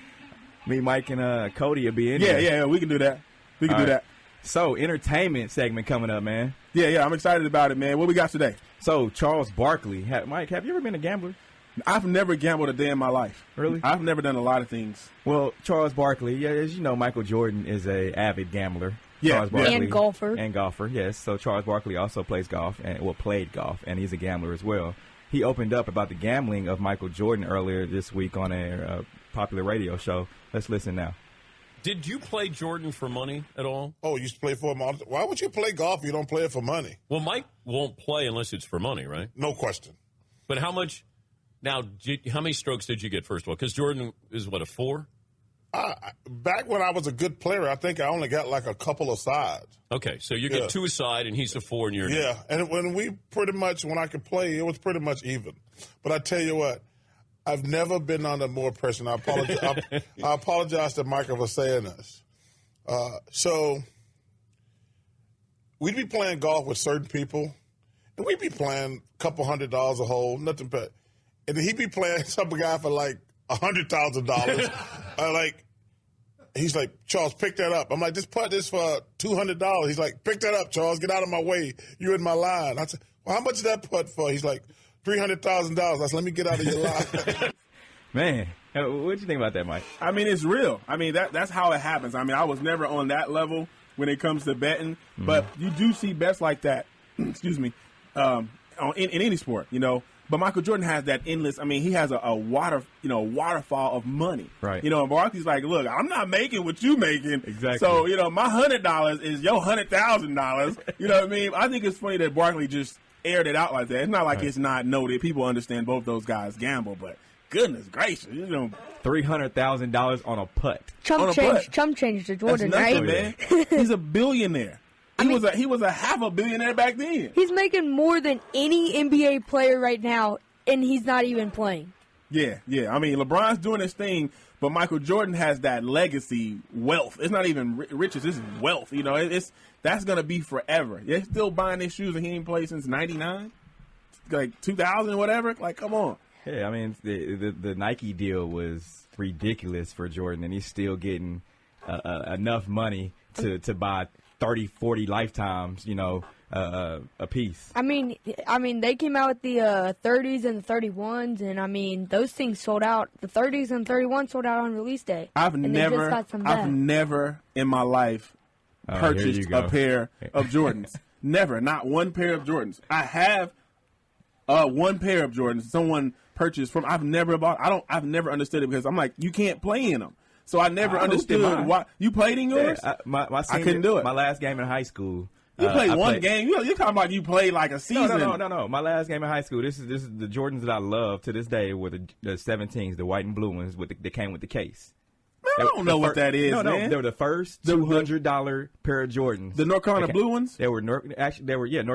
Me, Mike, and Cody will be in there. Yeah, we can do that. We can do that. So, entertainment segment coming up, man. Yeah, I'm excited about it, man. What we got today? So, Charles Barkley. Mike, have you ever been a gambler? I've never gambled a day in my life. Really? I've never done a lot of things. Well, Charles Barkley, as you know, Michael Jordan is an avid gambler. Yeah, Charles Barkley, and golfer. And golfer, yes. So, Charles Barkley also plays golf, played golf, and he's a gambler as well. He opened up about the gambling of Michael Jordan earlier this week on a popular radio show. Let's listen now. Did you play Jordan for money at all? Oh, you used to play for him. Why would you play golf if you don't play it for money? Well, Mike won't play unless it's for money, right? No question. But how much? Now, how many strokes did you get, first of all? Because Jordan is, a 4? Back when I was a good player, I think I only got like a couple of sides. Okay, so you get 2 aside, and he's a 4, and you're and when I could play, it was pretty much even. But I tell you what, I've never been under more pressure. And I apologize to Michael for saying this. So we'd be playing golf with certain people, and we'd be playing a couple $100 a hole, nothing but. And he'd be playing some guy for like $100,000. He's like, Charles, pick that up. I'm like, just put this for $200. He's like, pick that up, Charles. Get out of my way. You're in my line. I said, well, how much is that putt for? He's like, $300,000. I said, let me get out of your line. Man, what do you think about that, Mike? I mean, it's real. I mean, that's how it happens. I mean, I was never on that level when it comes to betting, but you do see bets like that, excuse me, in any sport, you know. But Michael Jordan has that endless. I mean, he has a waterfall of money. Right. You know, and Barkley's like, look, I'm not making what you making. Exactly. So, you know, my $100 is your $100,000. You know what I mean? I think it's funny that Barkley just aired it out like that. It's not like it's not noted. People understand both those guys gamble, but goodness gracious, you know, $300,000 on a putt. Chump change to Jordan, that's nothing, right? Man. He's a billionaire. He was a half a billionaire back then. He's making more than any NBA player right now, and he's not even playing. Yeah. I mean, LeBron's doing his thing, but Michael Jordan has that legacy wealth. It's not even riches; it's wealth. You know, that's gonna be forever. They're still buying his shoes, and he ain't played since '99, like 2000 or whatever. Like, come on. Yeah, I mean, the Nike deal was ridiculous for Jordan, and he's still getting enough money to buy 30, 40 lifetimes, you know, a piece. I mean, they came out with the 30s and the 31s, and I mean, those things sold out. The 30s and 31s sold out on release day. I've never in my life purchased a pair of Jordans. Never, not one pair of Jordans. I have one pair of Jordans. Someone purchased from. I've never bought. I've never understood it because I'm like, you can't play in them. So I never understood why. You played in yours? Yeah, I couldn't do it. My last game in high school. You played one game? You're talking about you played like a season. No. My last game in high school, this is the Jordans that I love to this day were the 17s, the white and blue ones that came with the case. Man, I don't know what that is, man. No, they were the first $200 pair of Jordans. The North Carolina blue ones? They were North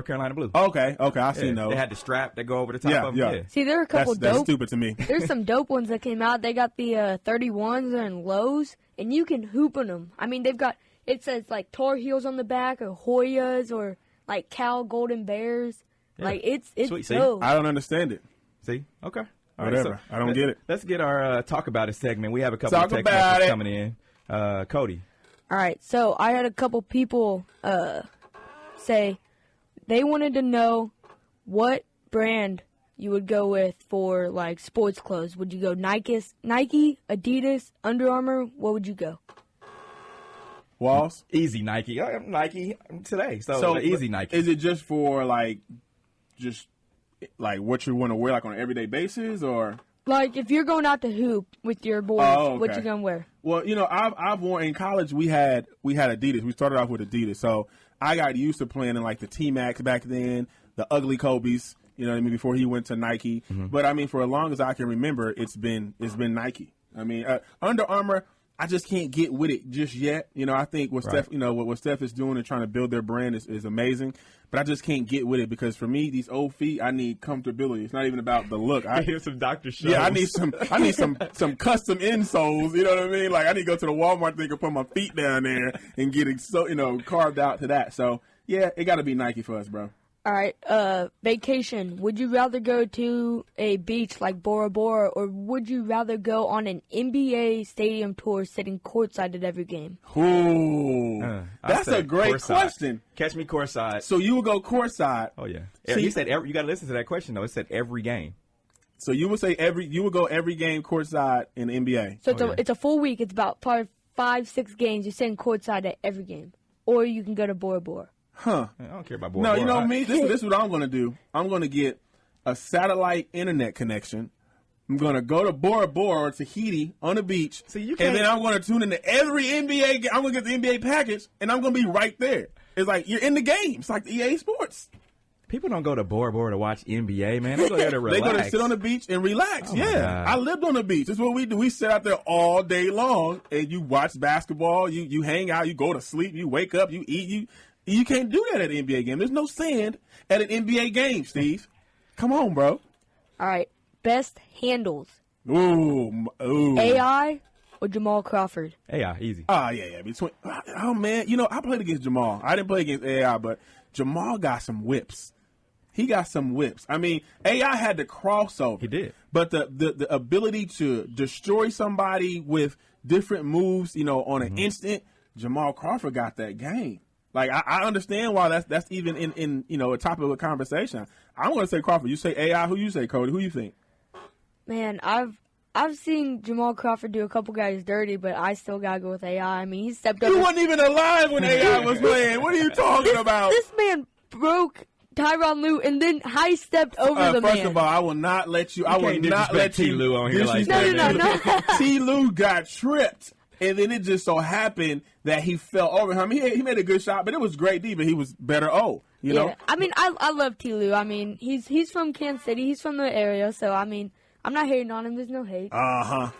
Carolina blue. Okay, I seen those. They had the strap that go over the top of them. Yeah. See, there are a couple dope. That's stupid to me. There's some dope ones that came out. They got the 31s and lows, and you can hoop in them. I mean, they've got it says like Tar Heels on the back or Hoyas or like Cal Golden Bears. Yeah. Like it's Sweet. dope. I don't understand it. See? Okay. All Whatever. Right, I don't get it. Let's get our Talk About It segment. We have a couple Talk of text about messages it. coming in. Cody. All right, so I had a couple people say they wanted to know what brand you would go with for like sports clothes. Would you go Nike, Adidas, Under Armour? What would you go? Walls? Easy Nike. Nike today. So easy Nike. Is it just for like what you want to wear like on an everyday basis, or Like if you're going out to hoop with your boys, what you gonna wear? Well, I've worn in college. We had Adidas. We started off with Adidas, so I got used to playing in like the T-Max back then, the ugly Kobe's. You know what I mean? Before he went to Nike, but I mean, for as long as I can remember, it's been Nike. I mean, Under Armour, I just can't get with it just yet. I think what Steph, what Steph is doing and trying to build their brand is amazing. But I just can't get with it because for me, these old feet, I need comfortability. It's not even about the look. I hear some Dr. Scholl's. Yeah, I need some custom insoles. You know what I mean? Like I need to go to the Walmart thing and put my feet down there and get it carved out to that. So yeah, it got to be Nike for us, bro. All right, vacation. Would you rather go to a beach like Bora Bora, or would you rather go on an NBA stadium tour sitting courtside at every game? Ooh, that's a great question. Catch me courtside. So you would go courtside. Oh yeah. See, you said you got to listen to that question though. It said every game. So you would say you would go every game courtside in the NBA. So it's a full week. It's about probably 5-6 games. You're sitting courtside at every game, or you can go to Bora Bora. Huh. I don't care about Bora No, Bora. you know me? This is what I'm going to do. I'm going to get a satellite internet connection. I'm going to go to Bora Bora or Tahiti on the beach. And then I'm going to tune into every NBA game. I'm going to get the NBA package, and I'm going to be right there. It's like you're in the game. It's like the EA Sports. People don't go to Bora Bora to watch NBA, man. They go there to relax. They go to sit on the beach and relax. Oh, my God. I lived on the beach. That's what we do. We sit out there all day long, and you watch basketball. You hang out. You go to sleep. You wake up. You eat. You can't do that at an NBA game. There's no sand at an NBA game, Steve. Come on, bro. All right, best handles. Ooh. AI or Jamal Crawford? AI, easy. Yeah. Oh, man. I played against Jamal. I didn't play against AI, but Jamal got some whips. He got some whips. I mean, AI had the crossover. He did. But the ability to destroy somebody with different moves, on an instant, Jamal Crawford got that game. Like, I understand why that's even in a topic of a conversation. I'm going to say Crawford. You say AI. Who you say, Cody? Who you think? Man, I've seen Jamal Crawford do a couple guys dirty, but I still got to go with AI. I mean, he stepped up. You wasn't even alive when AI was playing. What are you talking about? This man broke Tyronn Lue and then high-stepped over the man. First of all, I will not let you. I will not let T. you. Lue on here like No. T. Lue got tripped. And then it just so happened that he fell over him. He made a good shot, but it was great D, but he was better you know? I mean, I love T. Lue. I mean, he's from Kansas City. He's from the area, so, I mean, I'm not hating on him. There's no hate. No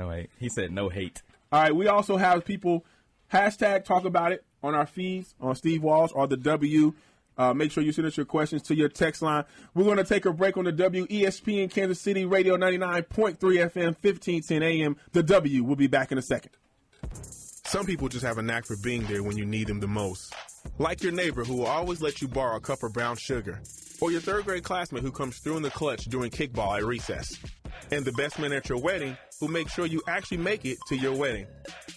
hate. He said no hate. All right, we also have people #talk about it on our feeds, on Steve Walsh or the W. Make sure you send us your questions to your text line. We're going to take a break on the W, ESPN Kansas City Radio 99.3 FM, 1510 AM. The W. We'll be back in a second. Some people just have a knack for being there when you need them the most. Like your neighbor who will always let you borrow a cup of brown sugar. Or your third grade classmate who comes through in the clutch during kickball at recess. And the best man at your wedding who makes sure you actually make it to your wedding.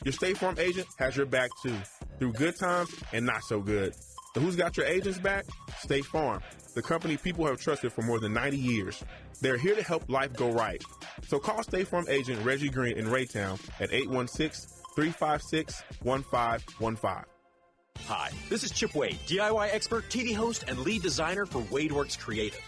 Your State Farm agent has your back too, through good times and not so good. So who's got your agent's back? State Farm, the company people have trusted for more than 90 years. They're here to help life go right. So call State Farm agent Reggie Green in Raytown at 816-356-1515. Hi, this is Chip Wade, DIY expert, TV host, and lead designer for WadeWorks Creative.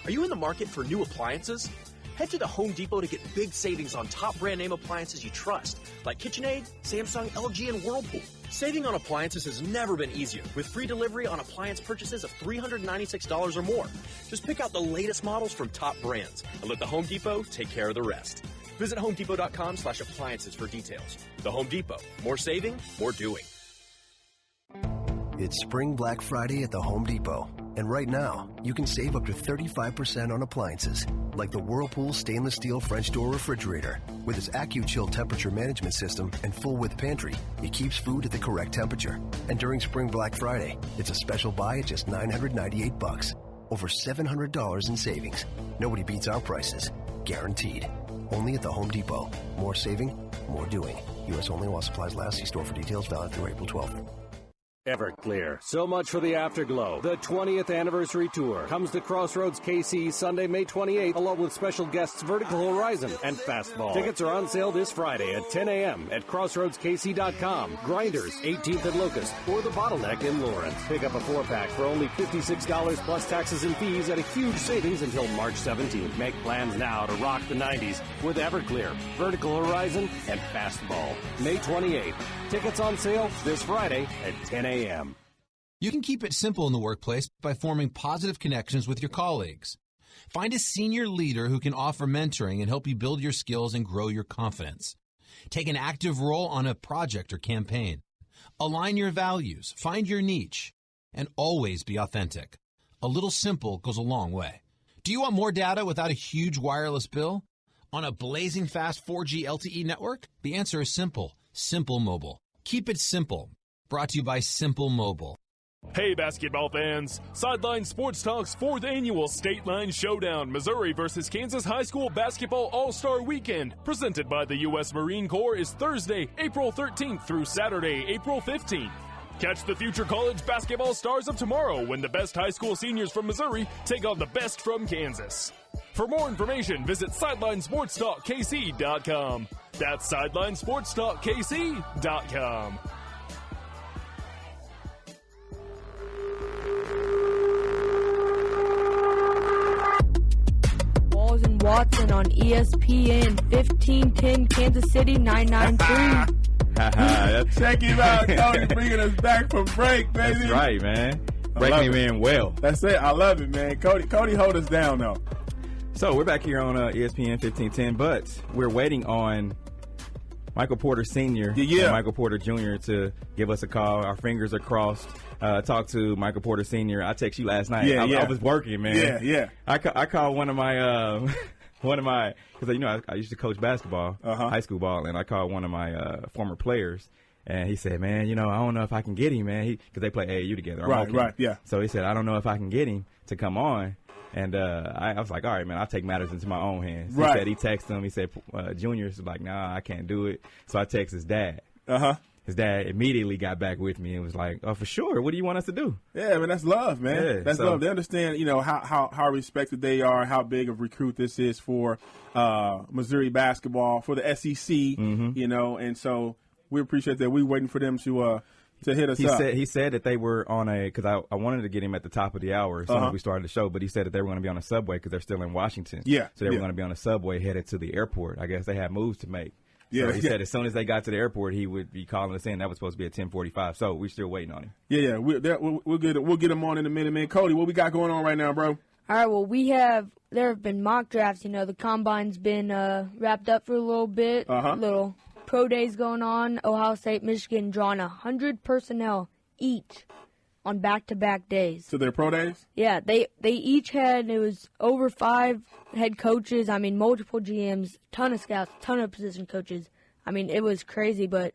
Are you in the market for new appliances? Head to the Home Depot to get big savings on top brand name appliances you trust, like KitchenAid, Samsung, LG, and Whirlpool. Saving on appliances has never been easier, with free delivery on appliance purchases of $396 or more. Just pick out the latest models from top brands and let the Home Depot take care of the rest. Visit homedepot.com/appliances for details. The Home Depot. More saving, more doing. It's Spring Black Friday at the Home Depot. And right now, you can save up to 35% on appliances, like the Whirlpool stainless steel French door refrigerator. With its AccuChill temperature management system and full-width pantry, it keeps food at the correct temperature. And during Spring Black Friday, it's a special buy at just $998. Over $700 in savings. Nobody beats our prices. Guaranteed. Only at the Home Depot. More saving, more doing. U.S. only while supplies last. See store for details. Valid through April 12th. Everclear. So much for the Afterglow. The 20th anniversary tour comes to Crossroads KC Sunday, May 28th, along with special guests Vertical Horizon and Fastball. Tickets are on sale this Friday at 10 a.m. at crossroadskc.com, Grinders, 18th and Locust, or the Bottleneck in Lawrence. Pick up a 4-pack for only $56 plus taxes and fees at a huge savings until March 17th. Make plans now to rock the 90s with Everclear, Vertical Horizon, and Fastball. May 28th. Tickets on sale this Friday at 10 a.m. You can keep it simple in the workplace by forming positive connections with your colleagues. Find a senior leader who can offer mentoring and help you build your skills and grow your confidence. Take an active role on a project or campaign. Align your values, find your niche, and always be authentic. A little simple goes a long way. Do you want more data without a huge wireless bill? On a blazing fast 4G LTE network? The answer is simple. Simple Mobile. Keep it simple. Brought to you by Simple Mobile. Hey, basketball fans. Sideline Sports Talk's 4th annual State Line Showdown, Missouri versus Kansas High School Basketball All-Star Weekend, presented by the U.S. Marine Corps, is Thursday, April 13th through Saturday, April 15th. Catch the future college basketball stars of tomorrow when the best high school seniors from Missouri take on the best from Kansas. For more information, visit SidelineSportsTalkKC.com. That's SidelineSportsTalkKC.com. Walls and Watson on ESPN, 1510 Kansas City 993. Check him out, Cody, bringing us back from break, baby. That's right, man. Breaking him in well. That's it. I love it, man. Cody, hold us down, though. So we're back here on ESPN 1510, but we're waiting on Michael Porter Sr. and Michael Porter Jr. to give us a call. Our fingers are crossed. Talk to Michael Porter Sr. I texted you last night. I was working, man. Yeah. I called one of my because I used to coach basketball, high school ball, and I called one of my former players. And he said, man, I don't know if I can get him, man, because they play AAU together. Right, yeah. So he said, I don't know if I can get him to come on. And I was like, all right, man, I'll take matters into my own hands. He said he texted him. He said, Junior's like, nah, I can't do it. So I texted his dad. His dad immediately got back with me and was like, oh, for sure. What do you want us to do? Yeah, man, that's love, man. Yeah, that's love. They understand, how respected they are, how big of a recruit this is for Missouri basketball, for the SEC, and so we appreciate that. We're waiting for them to hit us up. He said that they were on because I wanted to get him at the top of the hour as soon as we started the show, but he said that they were going to be on a subway because they're still in Washington. Yeah. So they were going to be on a subway headed to the airport. I guess they had moves to make. So he said as soon as they got to the airport, he would be calling us in. That was supposed to be at 10:45. So we're still waiting on him. Yeah. We'll get him on in a minute, man. Cody, what we got going on right now, bro? All right, well, there have been mock drafts. The combine's been wrapped up for a little bit. Little pro days going on. Ohio State, Michigan drawing 100 personnel each on back-to-back days. So they're pro days? Yeah, they each had, it was over 5 head coaches. Multiple GMs, ton of scouts, ton of position coaches. It was crazy, but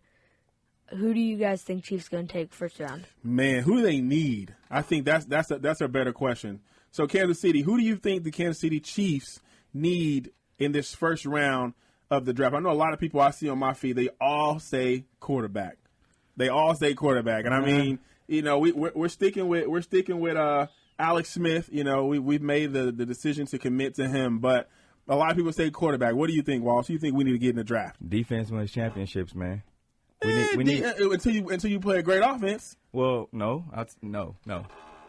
who do you guys think Chiefs going to take first round? Man, who do they need? I think that's a better question. So Kansas City, who do you think the Kansas City Chiefs need in this first round of the draft? I know a lot of people I see on my feed, they all say quarterback. And we're sticking with Alex Smith. We've made the decision to commit to him, but a lot of people say quarterback. What do you think, Walsh? Who do you think we need to get in the draft? Defense wins championships, man. We need until you play a great offense. Well, no.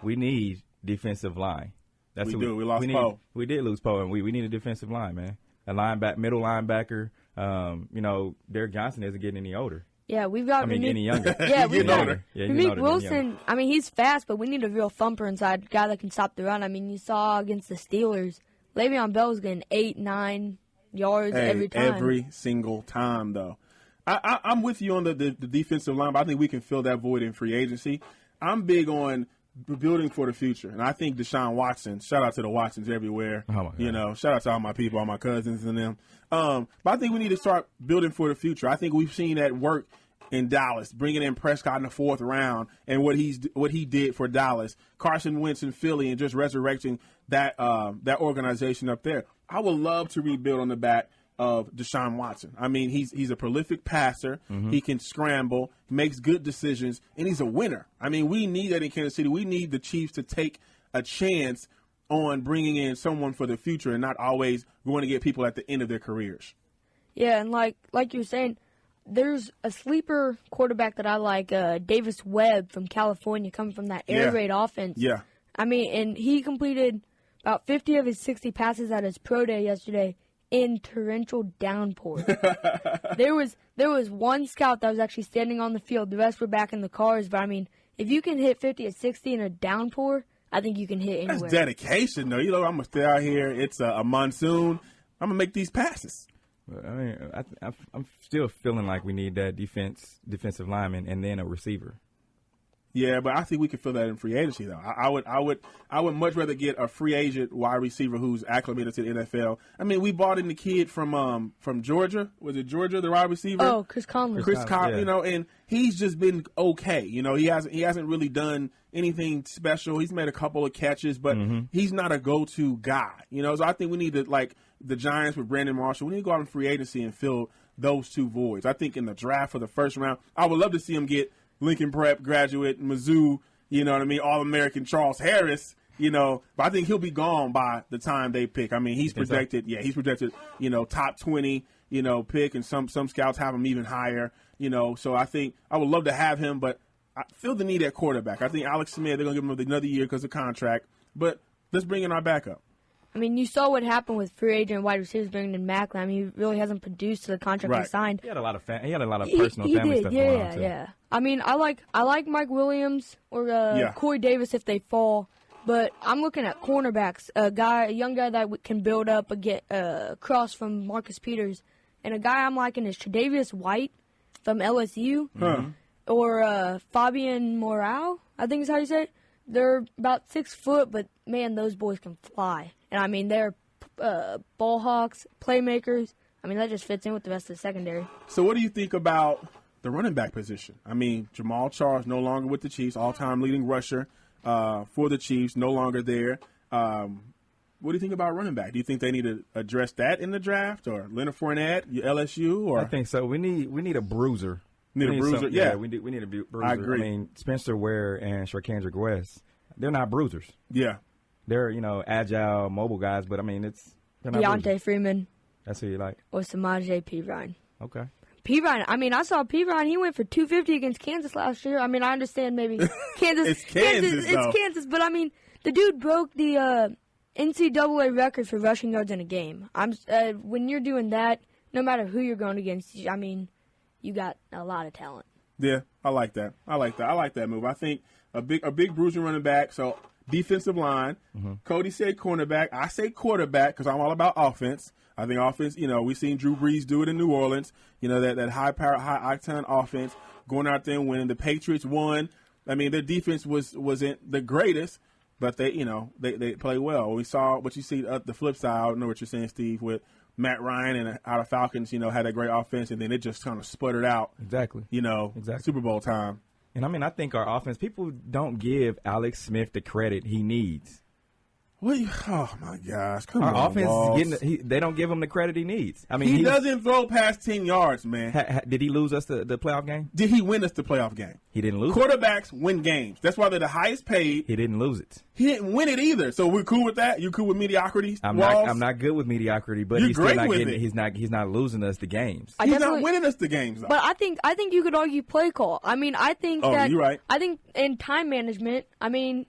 We need defensive line. We lost Poe. We did lose Poe, and we need a defensive line, man. A middle linebacker. Derek Johnson isn't getting any older. Yeah, we've got any younger. Yeah, we've got older. Ramik Wilson. He's fast, but we need a real thumper inside, guy that can stop the run. You saw against the Steelers, Le'Veon Bell was getting 8-9 yards every time. Every single time, though. I'm with you on the defensive line, but I think we can fill that void in free agency. I'm big on building for the future. And I think Deshaun Watson, shout out to the Watsons everywhere. Oh my God. You know, shout out to all my people, all my cousins and them. But I think we need to start building for the future. I think we've seen that work in Dallas, bringing in Prescott in the 4th round and what he did for Dallas. Carson Wentz in Philly and just resurrecting that organization up there. I would love to rebuild on the back of Deshaun Watson. I mean, he's a prolific passer. Mm-hmm. He can scramble, makes good decisions, and he's a winner. I mean, we need that in Kansas City. We need the Chiefs to take a chance on bringing in someone for the future and not always going to get people at the end of their careers. Yeah, and like you were saying, there's a sleeper quarterback that I like, Davis Webb from California, coming from that air raid offense. Yeah. I mean, and he completed about 50 of his 60 passes at his pro day yesterday in torrential downpour. There was one scout that was actually standing on the field. The rest were back in the cars. But, I mean, if you can hit 50 or 60 in a downpour, I think you can hit anywhere. That's dedication, though. You know, I'm going to stay out here. It's a monsoon. I'm going to make these passes. I mean, I'm still feeling like we need that defensive lineman and then a receiver. Yeah, but I think we can fill that in free agency, though. I would much rather get a free agent wide receiver who's acclimated to the NFL. I mean, we bought in the kid from Georgia. Was it Georgia, the wide receiver? Oh, Chris Conley. Chris Conley, yeah. you know, and he's just been okay. You know, he hasn't really done anything special. He's made a couple of catches, but he's not a go-to guy. You know, so I think we need to, like the Giants with Brandon Marshall, we need to go out in free agency and fill those two voids. I think in the draft for the first round, I would love to see him get Lincoln Prep graduate, Mizzou, you know what I mean, All-American Charles Harris, you know, but I think he'll be gone by the time they pick. I mean, he's projected, you know, top 20, you know, pick, and some scouts have him even higher, you know, so I think I would love to have him, but I feel the need at quarterback. I think Alex Smith, they're going to give him another year because of contract, but let's bring in our backup. I mean, you saw what happened with free agent wide receivers bringing in Macklin. I mean, he really hasn't produced to the contract he signed. He had a lot of personal family stuff going on too. Yeah. I mean, I like Mike Williams or Corey Davis if they fall, but I'm looking at cornerbacks. A young guy that can build up across from Marcus Peters, and a guy I'm liking is Tre'Davious White from LSU, or Fabian Morao, I think is how you say it. They're about 6 foot, but man, those boys can fly. And I mean, they're ball hawks, playmakers. I mean, that just fits in with the rest of the secondary. So what do you think about the running back position? I mean, Jamal Charles no longer with the Chiefs, all-time leading rusher for the Chiefs, no longer there. What do you think about running back? Do you think they need to address that in the draft, or Leonard Fournette, LSU? Or I think so. We need a bruiser. We need a bruiser. Yeah, we need a bruiser. I agree. I mean, Spencer Ware and Sharkandrick West, they're not bruisers. Yeah. They're, you know, agile, mobile guys, but I mean, they're not Deontay bruisers. Freeman. That's who you like. Or Samaje Perine. Okay. Perine, I mean, I saw Perine. He went for 250 against Kansas last year. I mean, I understand maybe Kansas. It's Kansas, but I mean, the dude broke the NCAA record for rushing yards in a game. When you're doing that, no matter who you're going against, I mean, you got a lot of talent. Yeah, I like that. I like that move. I think a big bruising running back. So defensive line. Cody said cornerback. I say quarterback because I'm all about offense. I think offense, you know, we've seen Drew Brees do it in New Orleans. You know, that high-power, high-octane offense, going out there and winning. The Patriots won. I mean, their defense wasn't the greatest, but they play well. We saw what you see at the flip side. I don't know what you're saying, Steve, with Matt Ryan and out of Falcons, you know, had a great offense, and then it just kind of sputtered out. Exactly. You know, Super Bowl time. And, I mean, I think our offense, people don't give Alex Smith the credit he needs. Oh, my gosh. Come our on, offense is they don't give him the credit he needs. I mean, he doesn't throw past 10 yards, man. Did he lose us the playoff game? Did he win us the playoff game? He didn't lose Quarterbacks win games. That's why they're the highest paid. He didn't lose it. He didn't win it either. So we're cool with that? You cool with mediocrity? I'm not good with mediocrity, but he's still not getting it. He's not losing us the games. He's not winning us the games, though. But I think you could argue play call. I mean, I think you're right. I think in time management, I mean,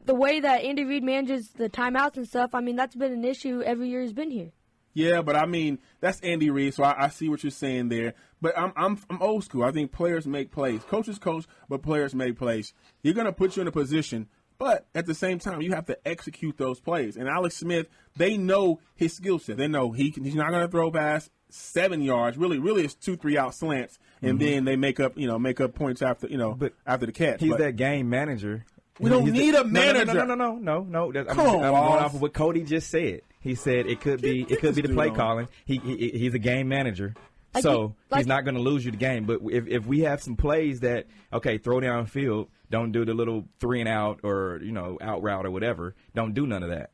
the way that Andy Reid manages the timeouts and stuff, I mean, that's been an issue every year he's been here. Yeah, but I mean, that's Andy Reid, so I see what you're saying there. But I'm old school. I think players make plays. Coaches coach, but players make plays. You're going to put you in a position, but at the same time, you have to execute those plays. And Alex Smith, they know his skill set. They know he's not going to throw past 7 yards. Really, it's 2-3 out slants, and then they make up points after after the catch. He's that game manager. We don't need a manager. No. I'm Come on, going off of what Cody just said. He said it could be the play calling. He's a game manager. So he's not going to lose you the game. But if we have some plays that, okay, throw downfield, don't do the little 3 and out or, out route or whatever. Don't do none of that.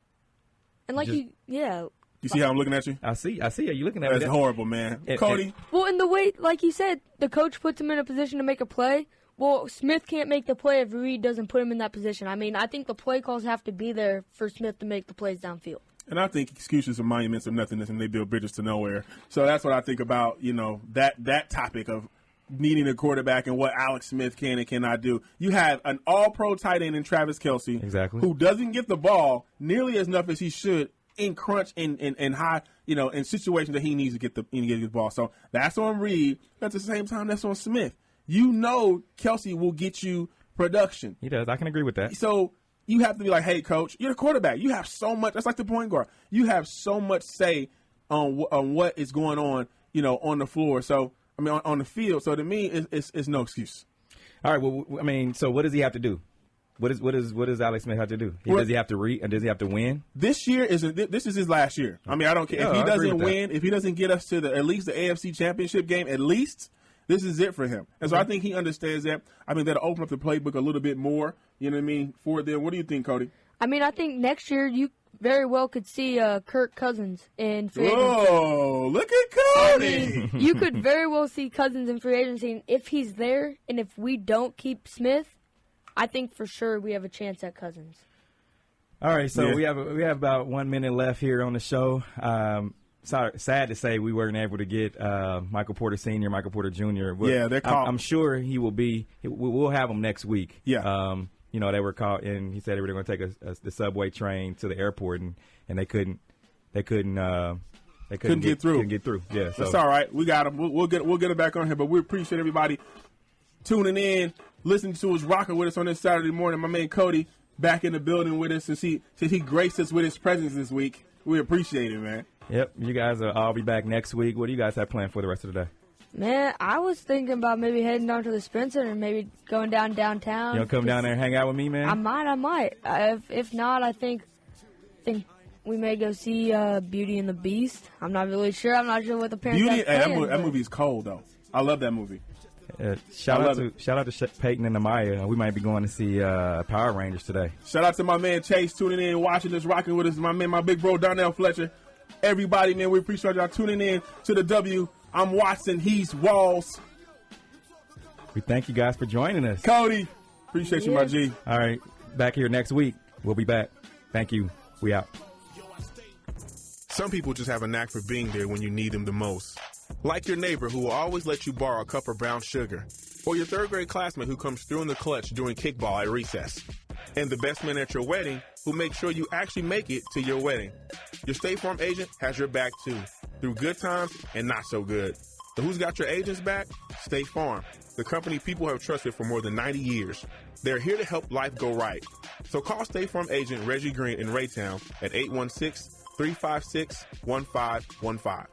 And You see how I'm looking at you? I see how you're looking at me. That's horrible, man. Cody? Well, in the way, like you said, the coach puts him in a position to make a play. Well, Smith can't make the play if Reed doesn't put him in that position. I mean, I think the play calls have to be there for Smith to make the plays downfield. And I think excuses are monuments of nothingness, and they build bridges to nowhere. So that's what I think about, that topic of needing a quarterback and what Alex Smith can and cannot do. You have an all-pro tight end in Travis Kelce, who doesn't get the ball nearly as enough as he should in crunch and high, in situations that he needs to get the ball. So that's on Reed. At the same time, that's on Smith. Kelce will get you production. He does. I can agree with that. So you have to be like, hey, coach, you're the quarterback. You have so much. That's like the point guard. You have so much say on what is going on, on the floor. So, I mean, on the field. So to me, it's no excuse. All right. Well, I mean, so what does he have to do? What does Alex Smith have to do? Does he have to win? This year this is his last year. I mean, I don't care if he doesn't win. If he doesn't get us to at least the AFC Championship game, at least this is it for him. And so I think he understands that. I mean, that'll open up the playbook a little bit more. You know what I mean? For them. What do you think, Cody? I mean, I think next year you very well could see Kirk Cousins in free agency. Whoa, look at Cody. I mean, you could very well see Cousins in free agency. And if he's there, and if we don't keep Smith, I think for sure we have a chance at Cousins. All right, so we have about 1 minute left here on the show. Sad to say we weren't able to get Michael Porter Sr., Michael Porter Jr. They're called. I'm sure he will be. We'll have him next week. Yeah. They were called, and he said they were going to take the subway train to the airport, and they couldn't get through. Couldn't get through. Yeah, so that's all right. We got him. We'll get him back on here. But we appreciate everybody tuning in, listening to us, rocking with us on this Saturday morning. My man Cody back in the building with us since he graced us with his presence this week. We appreciate it, man. Yep, you guys will all be back next week. What do you guys have planned for the rest of the day? Man, I was thinking about maybe heading down to the Spencer and maybe going downtown. You want to come down there and hang out with me, man? I might. If not, I think we may go see Beauty and the Beast. I'm not really sure. I'm not sure what the parents Beauty. have planned, that movie's cold though. I love that movie. Shout out to Peyton and Amaya. We might be going to see Power Rangers today. Shout out to my man Chase tuning in, watching us, rocking with us. My big bro Darnell Fletcher. Everybody, man, we appreciate y'all tuning in to the W. I'm Watson. He's Walls. We thank you guys for joining us. Cody, appreciate you, my G. All right, back here next week. We'll be back. Thank you. We out. Some people just have a knack for being there when you need them the most. Like your neighbor who will always let you borrow a cup of brown sugar. Or your third grade classmate who comes through in the clutch during kickball at recess. And the best man at your wedding who makes sure you actually make it to your wedding. Your State Farm agent has your back too, through good times and not so good. So who's got your agent's back? State Farm, the company people have trusted for more than 90 years. They're here to help life go right. So call State Farm agent Reggie Green in Raytown at 816-356-1515.